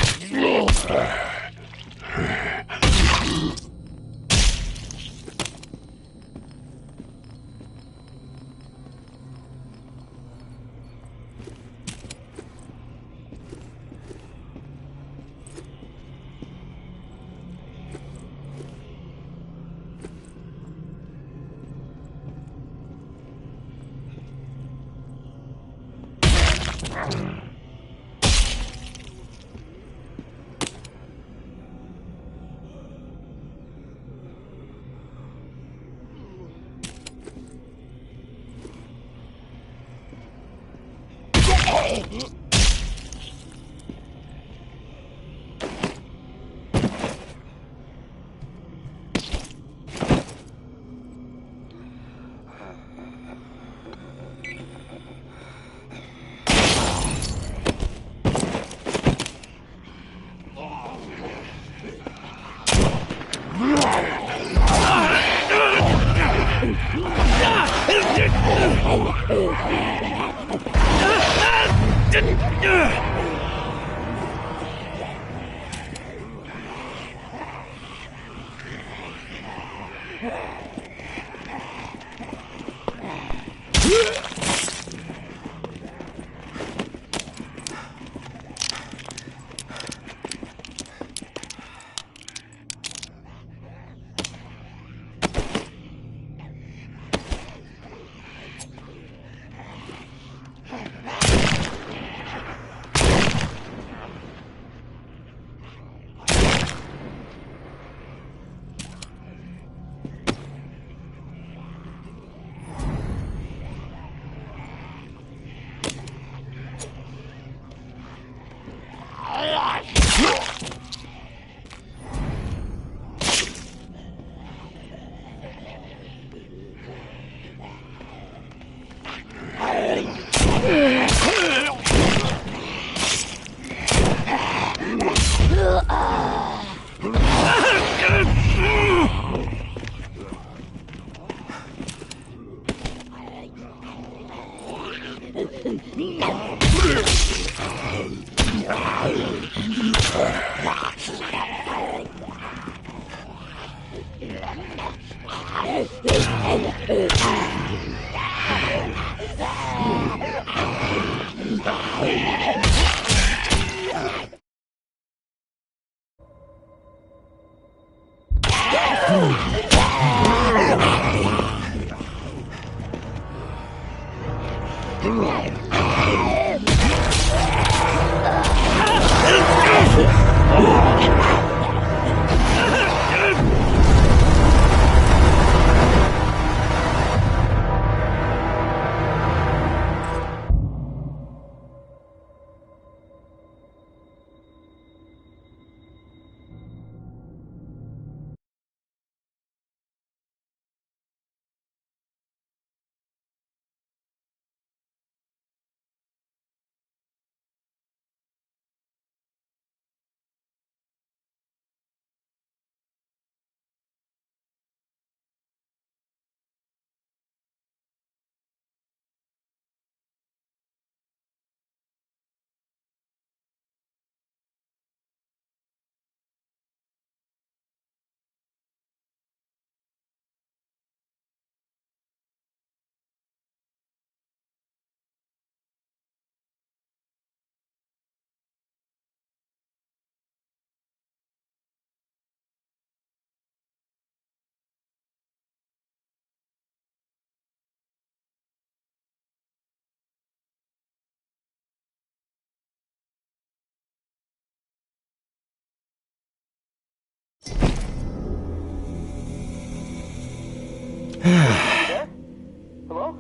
S6: Hello?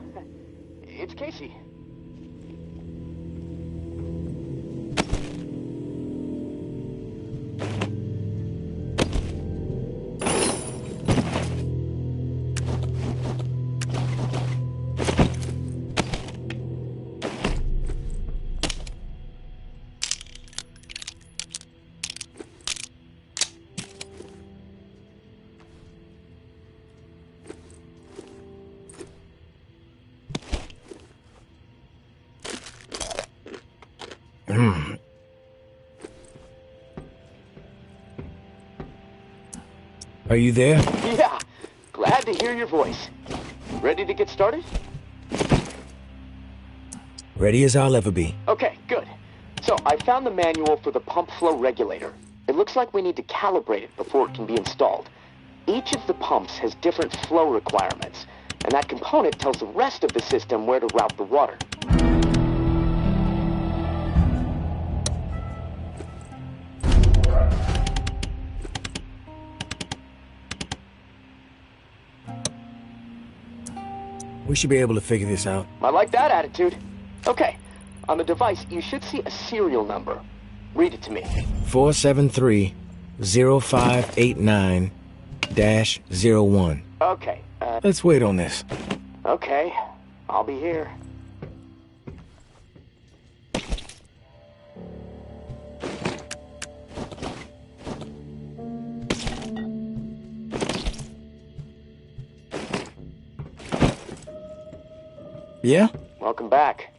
S6: It's Casey.
S7: Are you there?
S6: Yeah, glad to hear your voice. Ready to get started?
S7: Ready as I'll ever be.
S6: Okay, good. So, I found the manual for the pump flow regulator. It looks like we need to calibrate it before it can be installed. Each of the pumps has different flow requirements, and that component tells the rest of the system where to route the water.
S7: We should be able to figure this out.
S6: I like that attitude. Okay, on the device, you should see a serial number. Read it to me.
S7: 473-0589-01.
S6: Okay,
S7: Let's wait on this.
S6: okay. I'll be here.
S7: Yeah?
S6: Welcome back.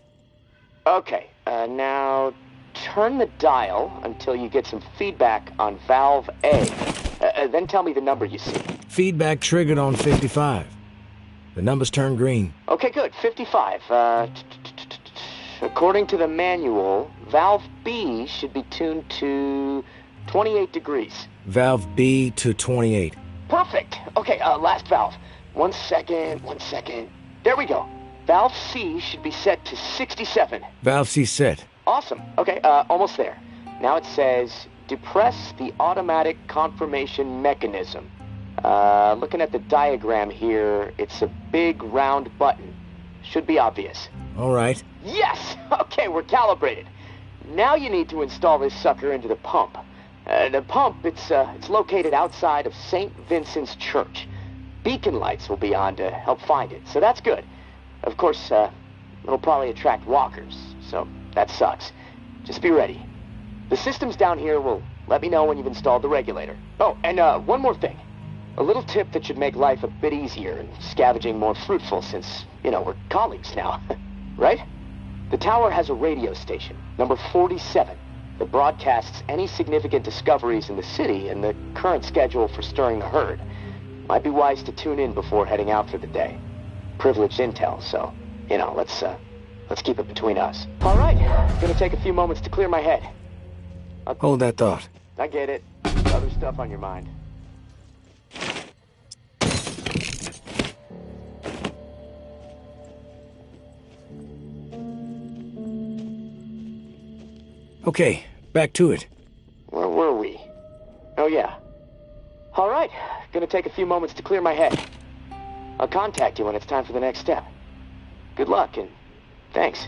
S6: Okay, now turn the dial until you get some feedback on valve A. Then tell me the number you see.
S7: Feedback triggered on 55. The numbers turned green.
S6: Okay, good. 55. According to the manual, valve B should be tuned to 28 degrees.
S7: Valve B to 28.
S6: Perfect. Okay, last valve. One second. There we go. Valve C should be set to 67.
S7: Valve C set.
S6: Awesome. Okay, almost there. Now it says, depress the automatic confirmation mechanism. Looking at the diagram here, it's a big round button. Should be obvious.
S7: All right.
S6: Yes! Okay, we're calibrated. Now you need to install this sucker into the pump. The pump, it's located outside of St. Vincent's Church. Beacon lights will be on to help find it, so that's good. Of course, it'll probably attract walkers, so that sucks. Just be ready. The systems down here will let me know when you've installed the regulator. Oh, and one more thing. A little tip that should make life a bit easier and scavenging more fruitful since, we're colleagues now. Right? The tower has a radio station, number 47, that broadcasts any significant discoveries in the city and the current schedule for stirring the herd. Might be wise to tune in before heading out for the day. Privileged intel, so, let's keep it between us. All right, gonna take a few moments to clear my head.
S7: Hold that thought.
S6: I get it. Other stuff on your mind.
S7: Okay, back to it.
S6: Where were we? Oh, yeah. All right, gonna take a few moments to clear my head. I'll contact you when it's time for the next step. Good luck, and thanks.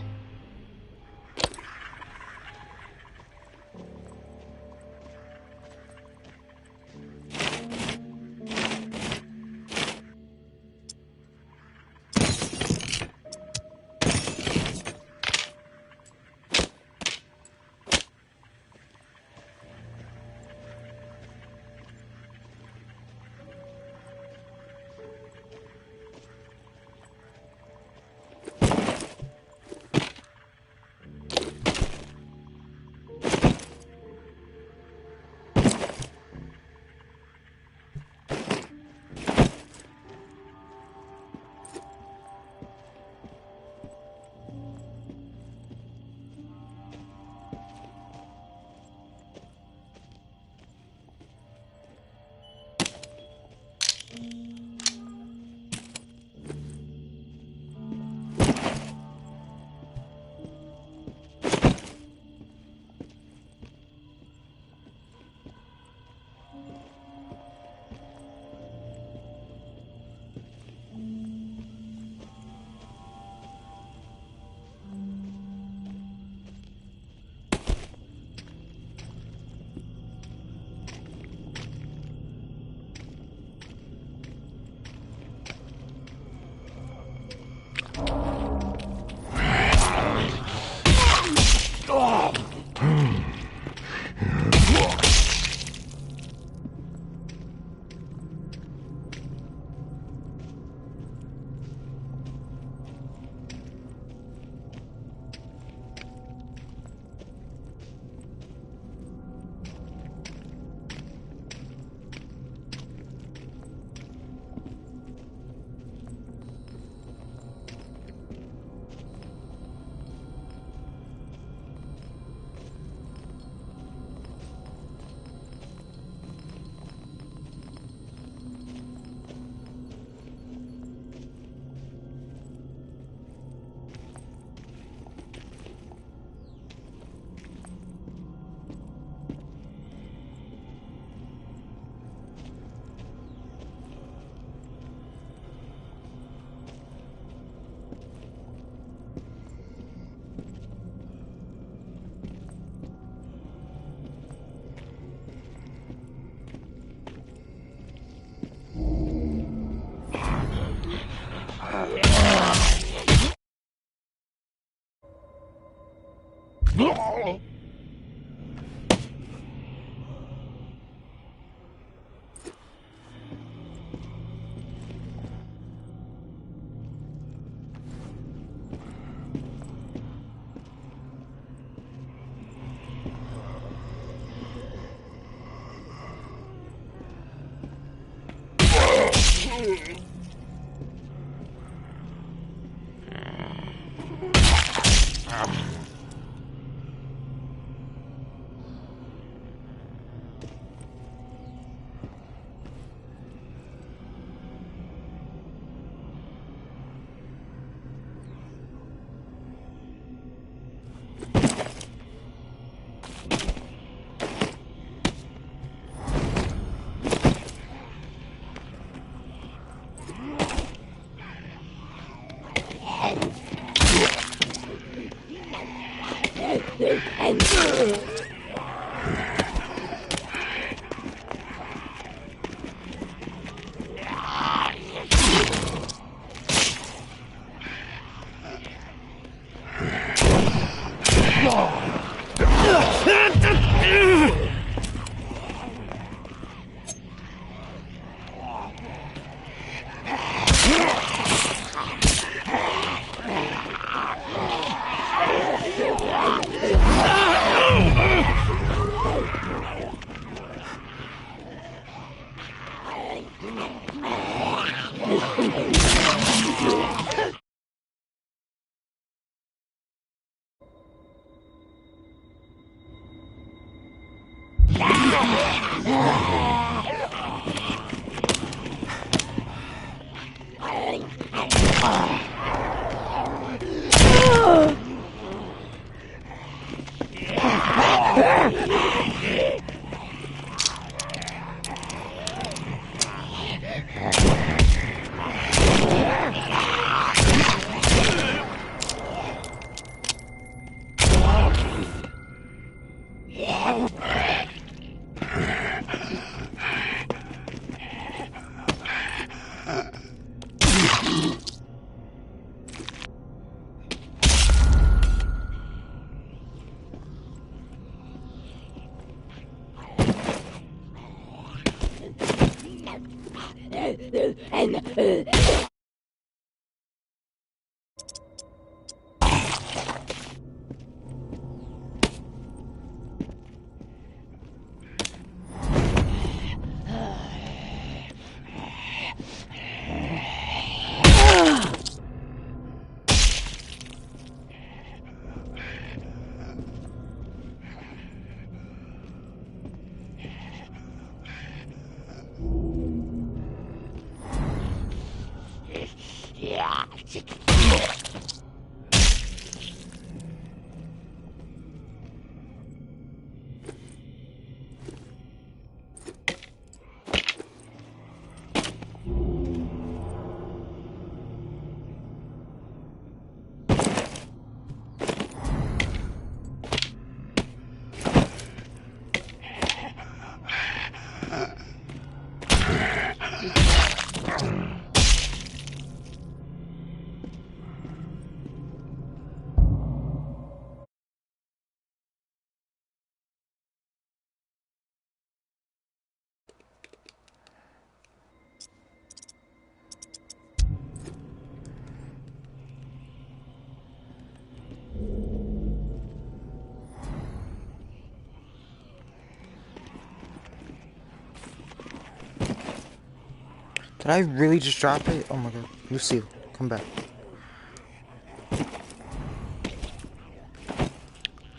S11: Did I really just drop it? Oh my god. Lucille, come back.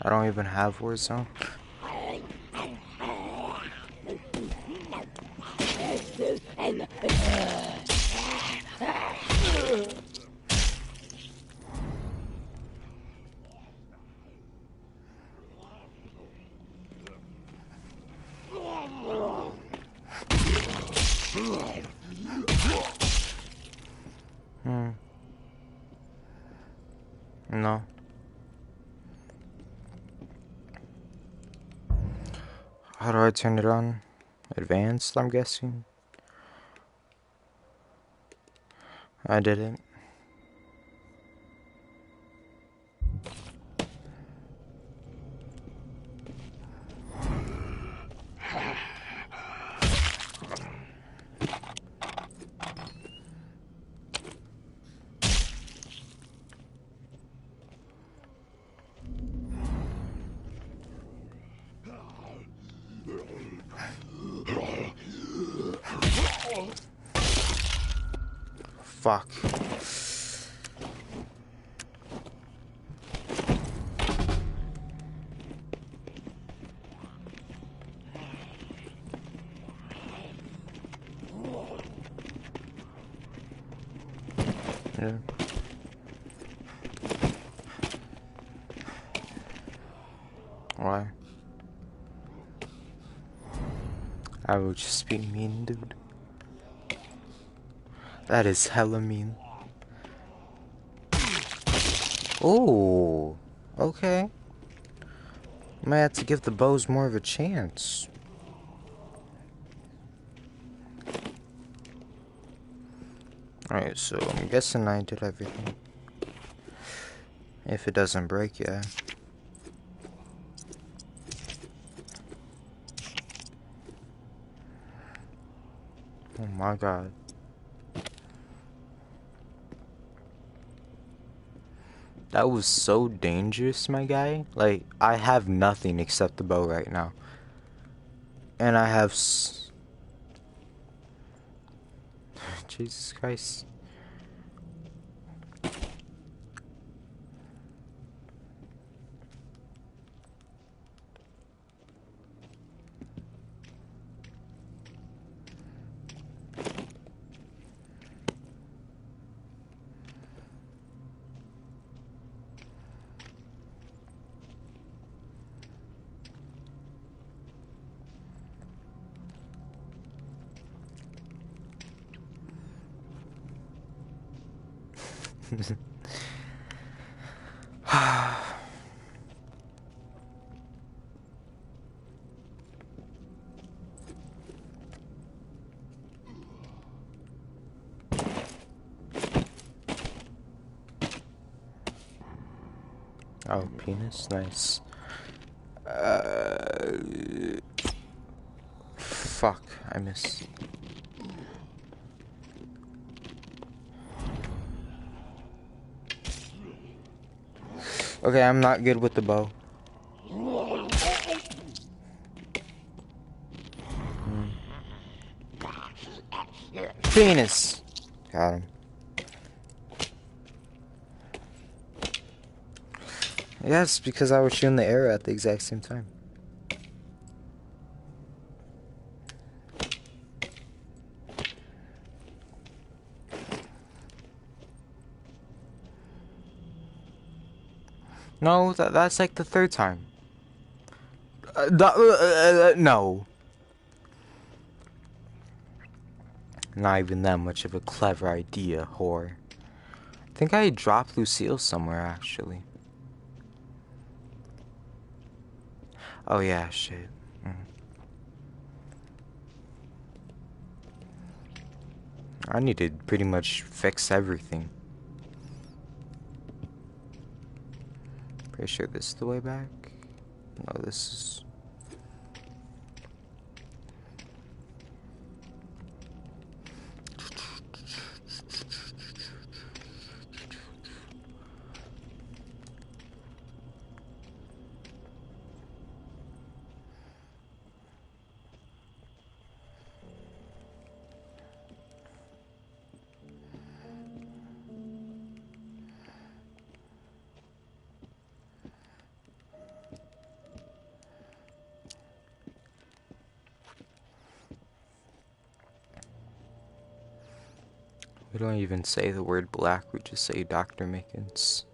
S11: I don't even have Warzone. No. How do I turn it on? Advanced, I'm guessing. I didn't. fuck. Yeah. Why? I would just be mean, dude. That is hella mean. Oh, okay. Might have to give the bows more of a chance. Alright, so I'm guessing I did everything. If it doesn't break, yeah. Oh my god. That was so dangerous, my guy. Like, I have nothing except the bow right now. And I have Jesus Christ. Oh, penis, nice. Fuck, I missed. Okay, I'm not good with the bow. Penis! Got him. Yes, because I was shooting the arrow at the exact same time. No, that's like the third time. No. Not even that much of a clever idea, whore. I think I dropped Lucille somewhere, actually. Oh yeah, shit. I need to pretty much fix everything. Pretty sure this is the way back. No, this is... We don't even say the word black, we just say Dr. Mickens.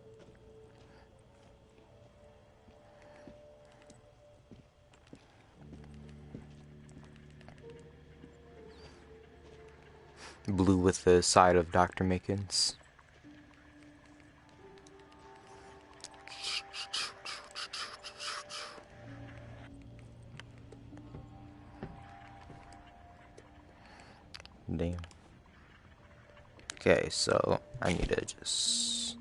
S11: Blue with the side of Dr. Mickens. Damn. Okay, so I need to just...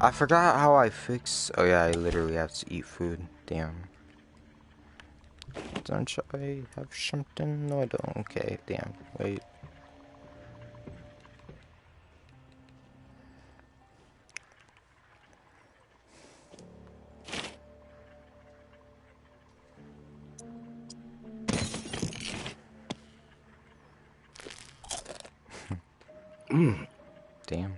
S11: I forgot how I fix... Oh yeah, I literally have to eat food. Damn. Don't I have something? No, I don't. Okay, damn. Wait. Damn.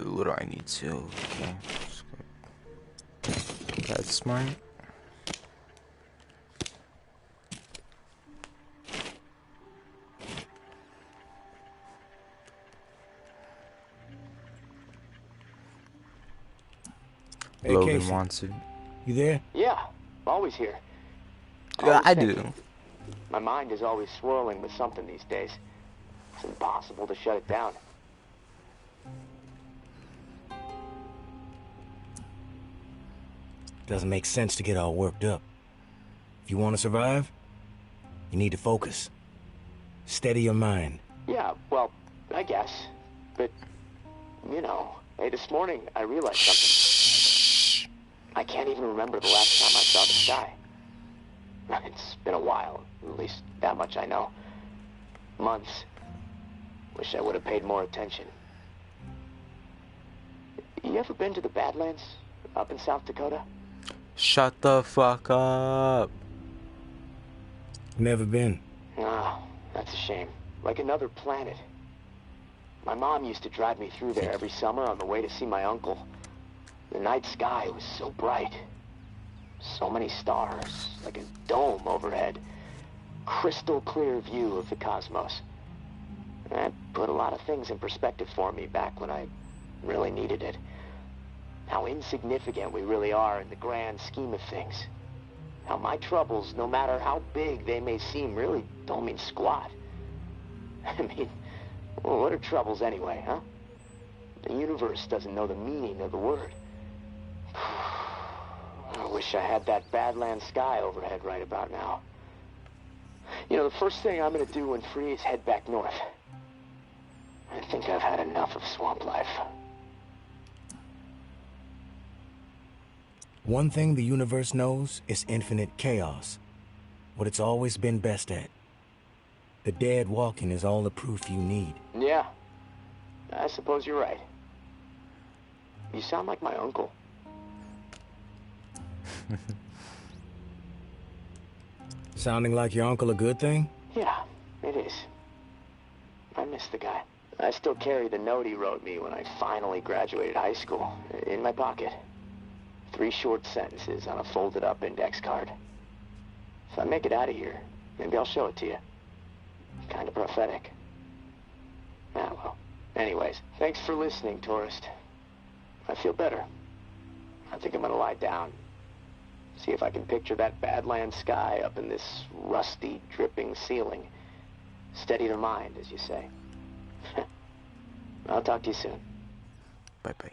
S11: What do I need to? Okay. That's smart.
S7: Hey,
S11: Logan
S7: Casey.
S11: wants it.
S7: You there?
S6: Yeah, always here.
S11: Yeah,
S6: Always
S11: I
S6: thinking.
S11: do.
S6: My mind is always swirling with something these days. It's impossible to shut it down.
S7: Doesn't make sense to get all worked up. If you want to survive, you need to focus. Steady your mind.
S6: Yeah, well, I guess. But, you know, hey, this morning I realized something. I can't even remember the last time I saw the sky. It's been a while, at least that much I know. Months. Wish I would have paid more attention. You ever been to the Badlands up in South Dakota?
S11: Shut the fuck up.
S7: Never been.
S6: Oh, that's a shame. Like another planet. My mom used to drive me through there every summer on the way to see my uncle. The night sky was so bright. So many stars, like a dome overhead. Crystal clear view of the cosmos. That put a lot of things in perspective for me back when I really needed it. How insignificant we really are in the grand scheme of things. How my troubles, no matter how big they may seem, really don't mean squat. I mean, well, what are troubles anyway, huh? The universe doesn't know the meaning of the word. I wish I had that Badlands sky overhead right about now. You know, the first thing I'm gonna do when free is head back north. I think I've had enough of swamp life.
S7: One thing the universe knows is infinite chaos. What it's always been best at. The dead walking is all the proof you need.
S6: Yeah, I suppose you're right. You sound like my uncle.
S7: Sounding like your uncle a good thing?
S6: Yeah, it is. I miss the guy. I still carry the note he wrote me when I finally graduated high school, in my pocket. 3 short sentences on a folded up index card. If I make it out of here, maybe I'll show it to you. Kind of prophetic. Ah, well. Anyways, thanks for listening, tourist. I feel better. I think I'm gonna lie down. See if I can picture that Badlands sky up in this rusty, dripping ceiling. Steady the mind, as you say. I'll talk to you soon.
S11: Bye-bye.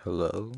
S11: Hello?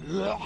S11: Yeah.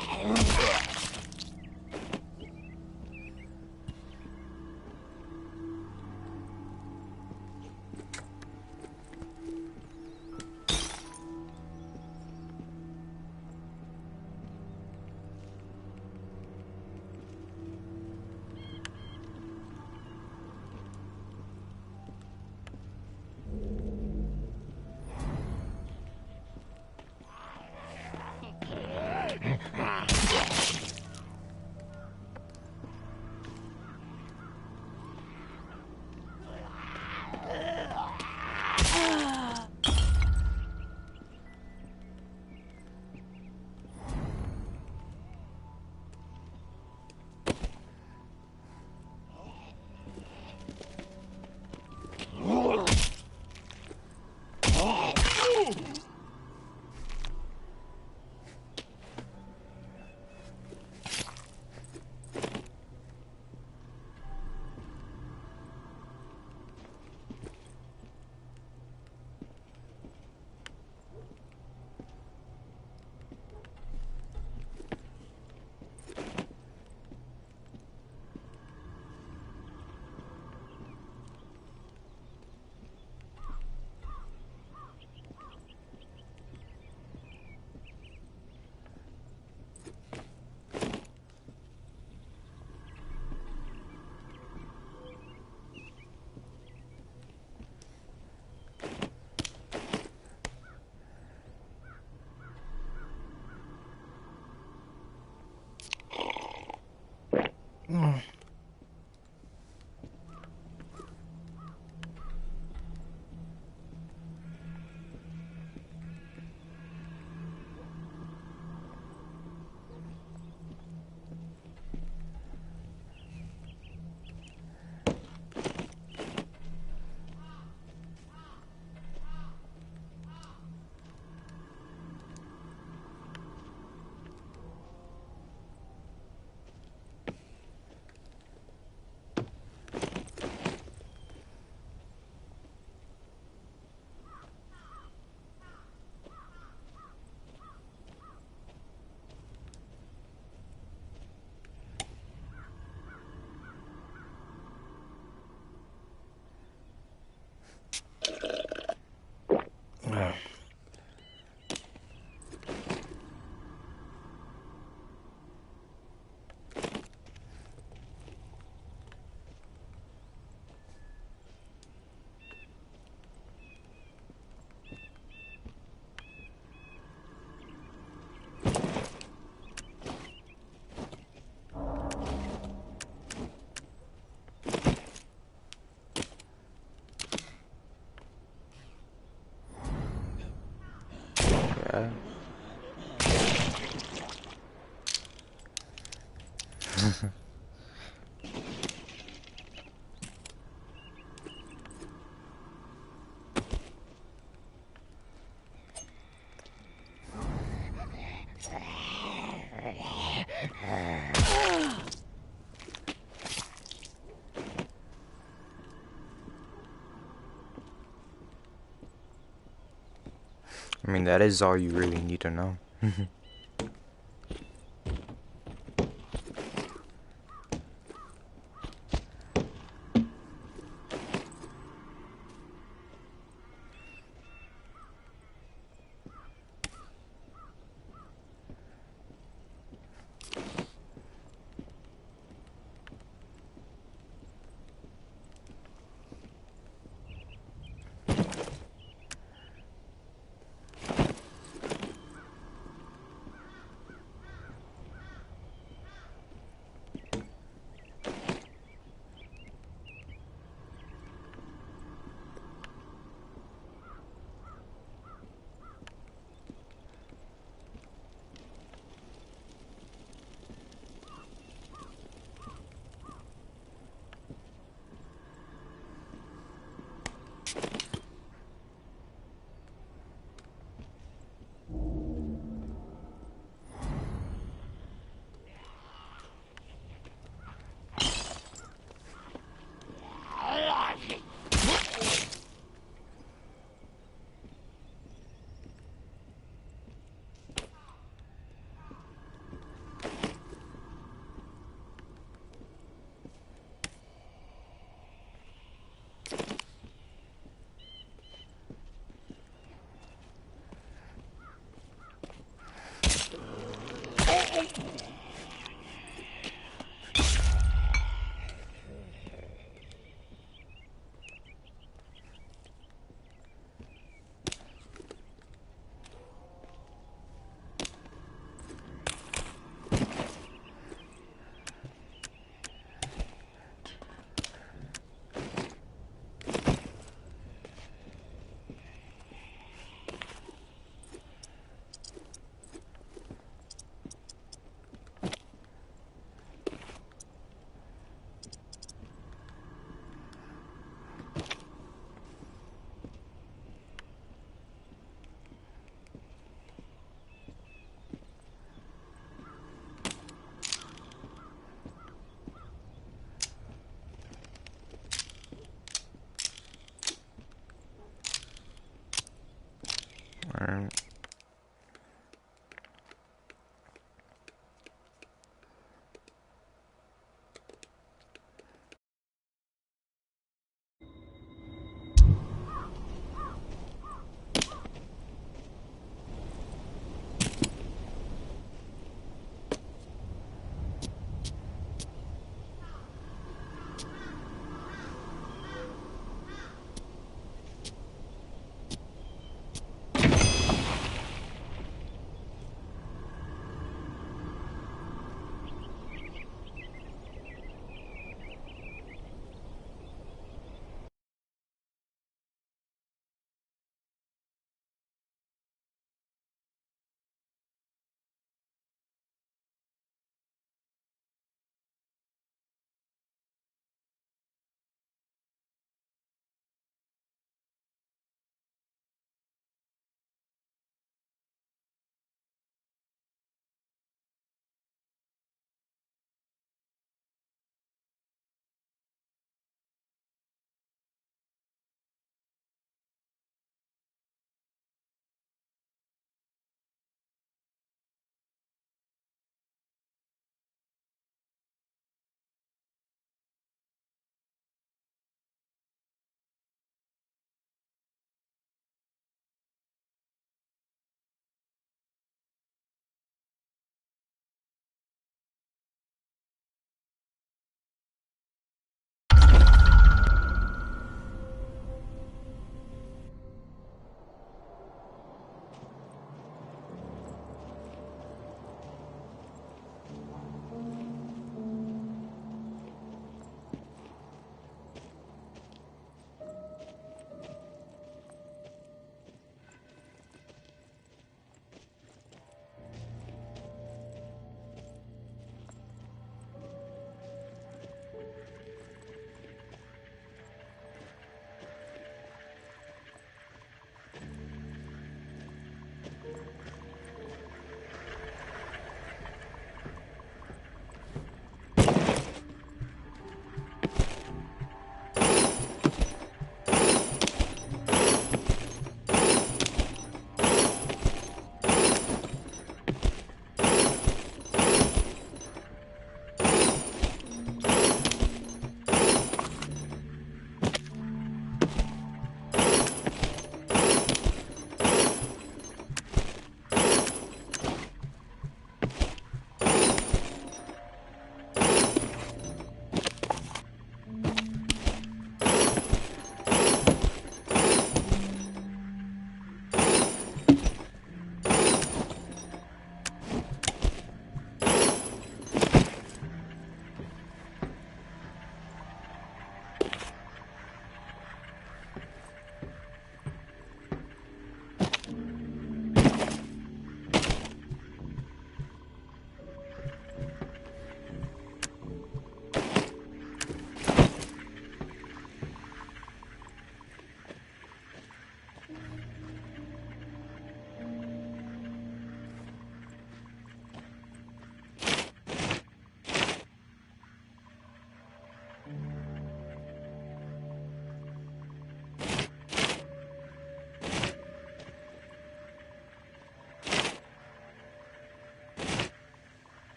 S11: I mean, that is all you really need to know. Alright.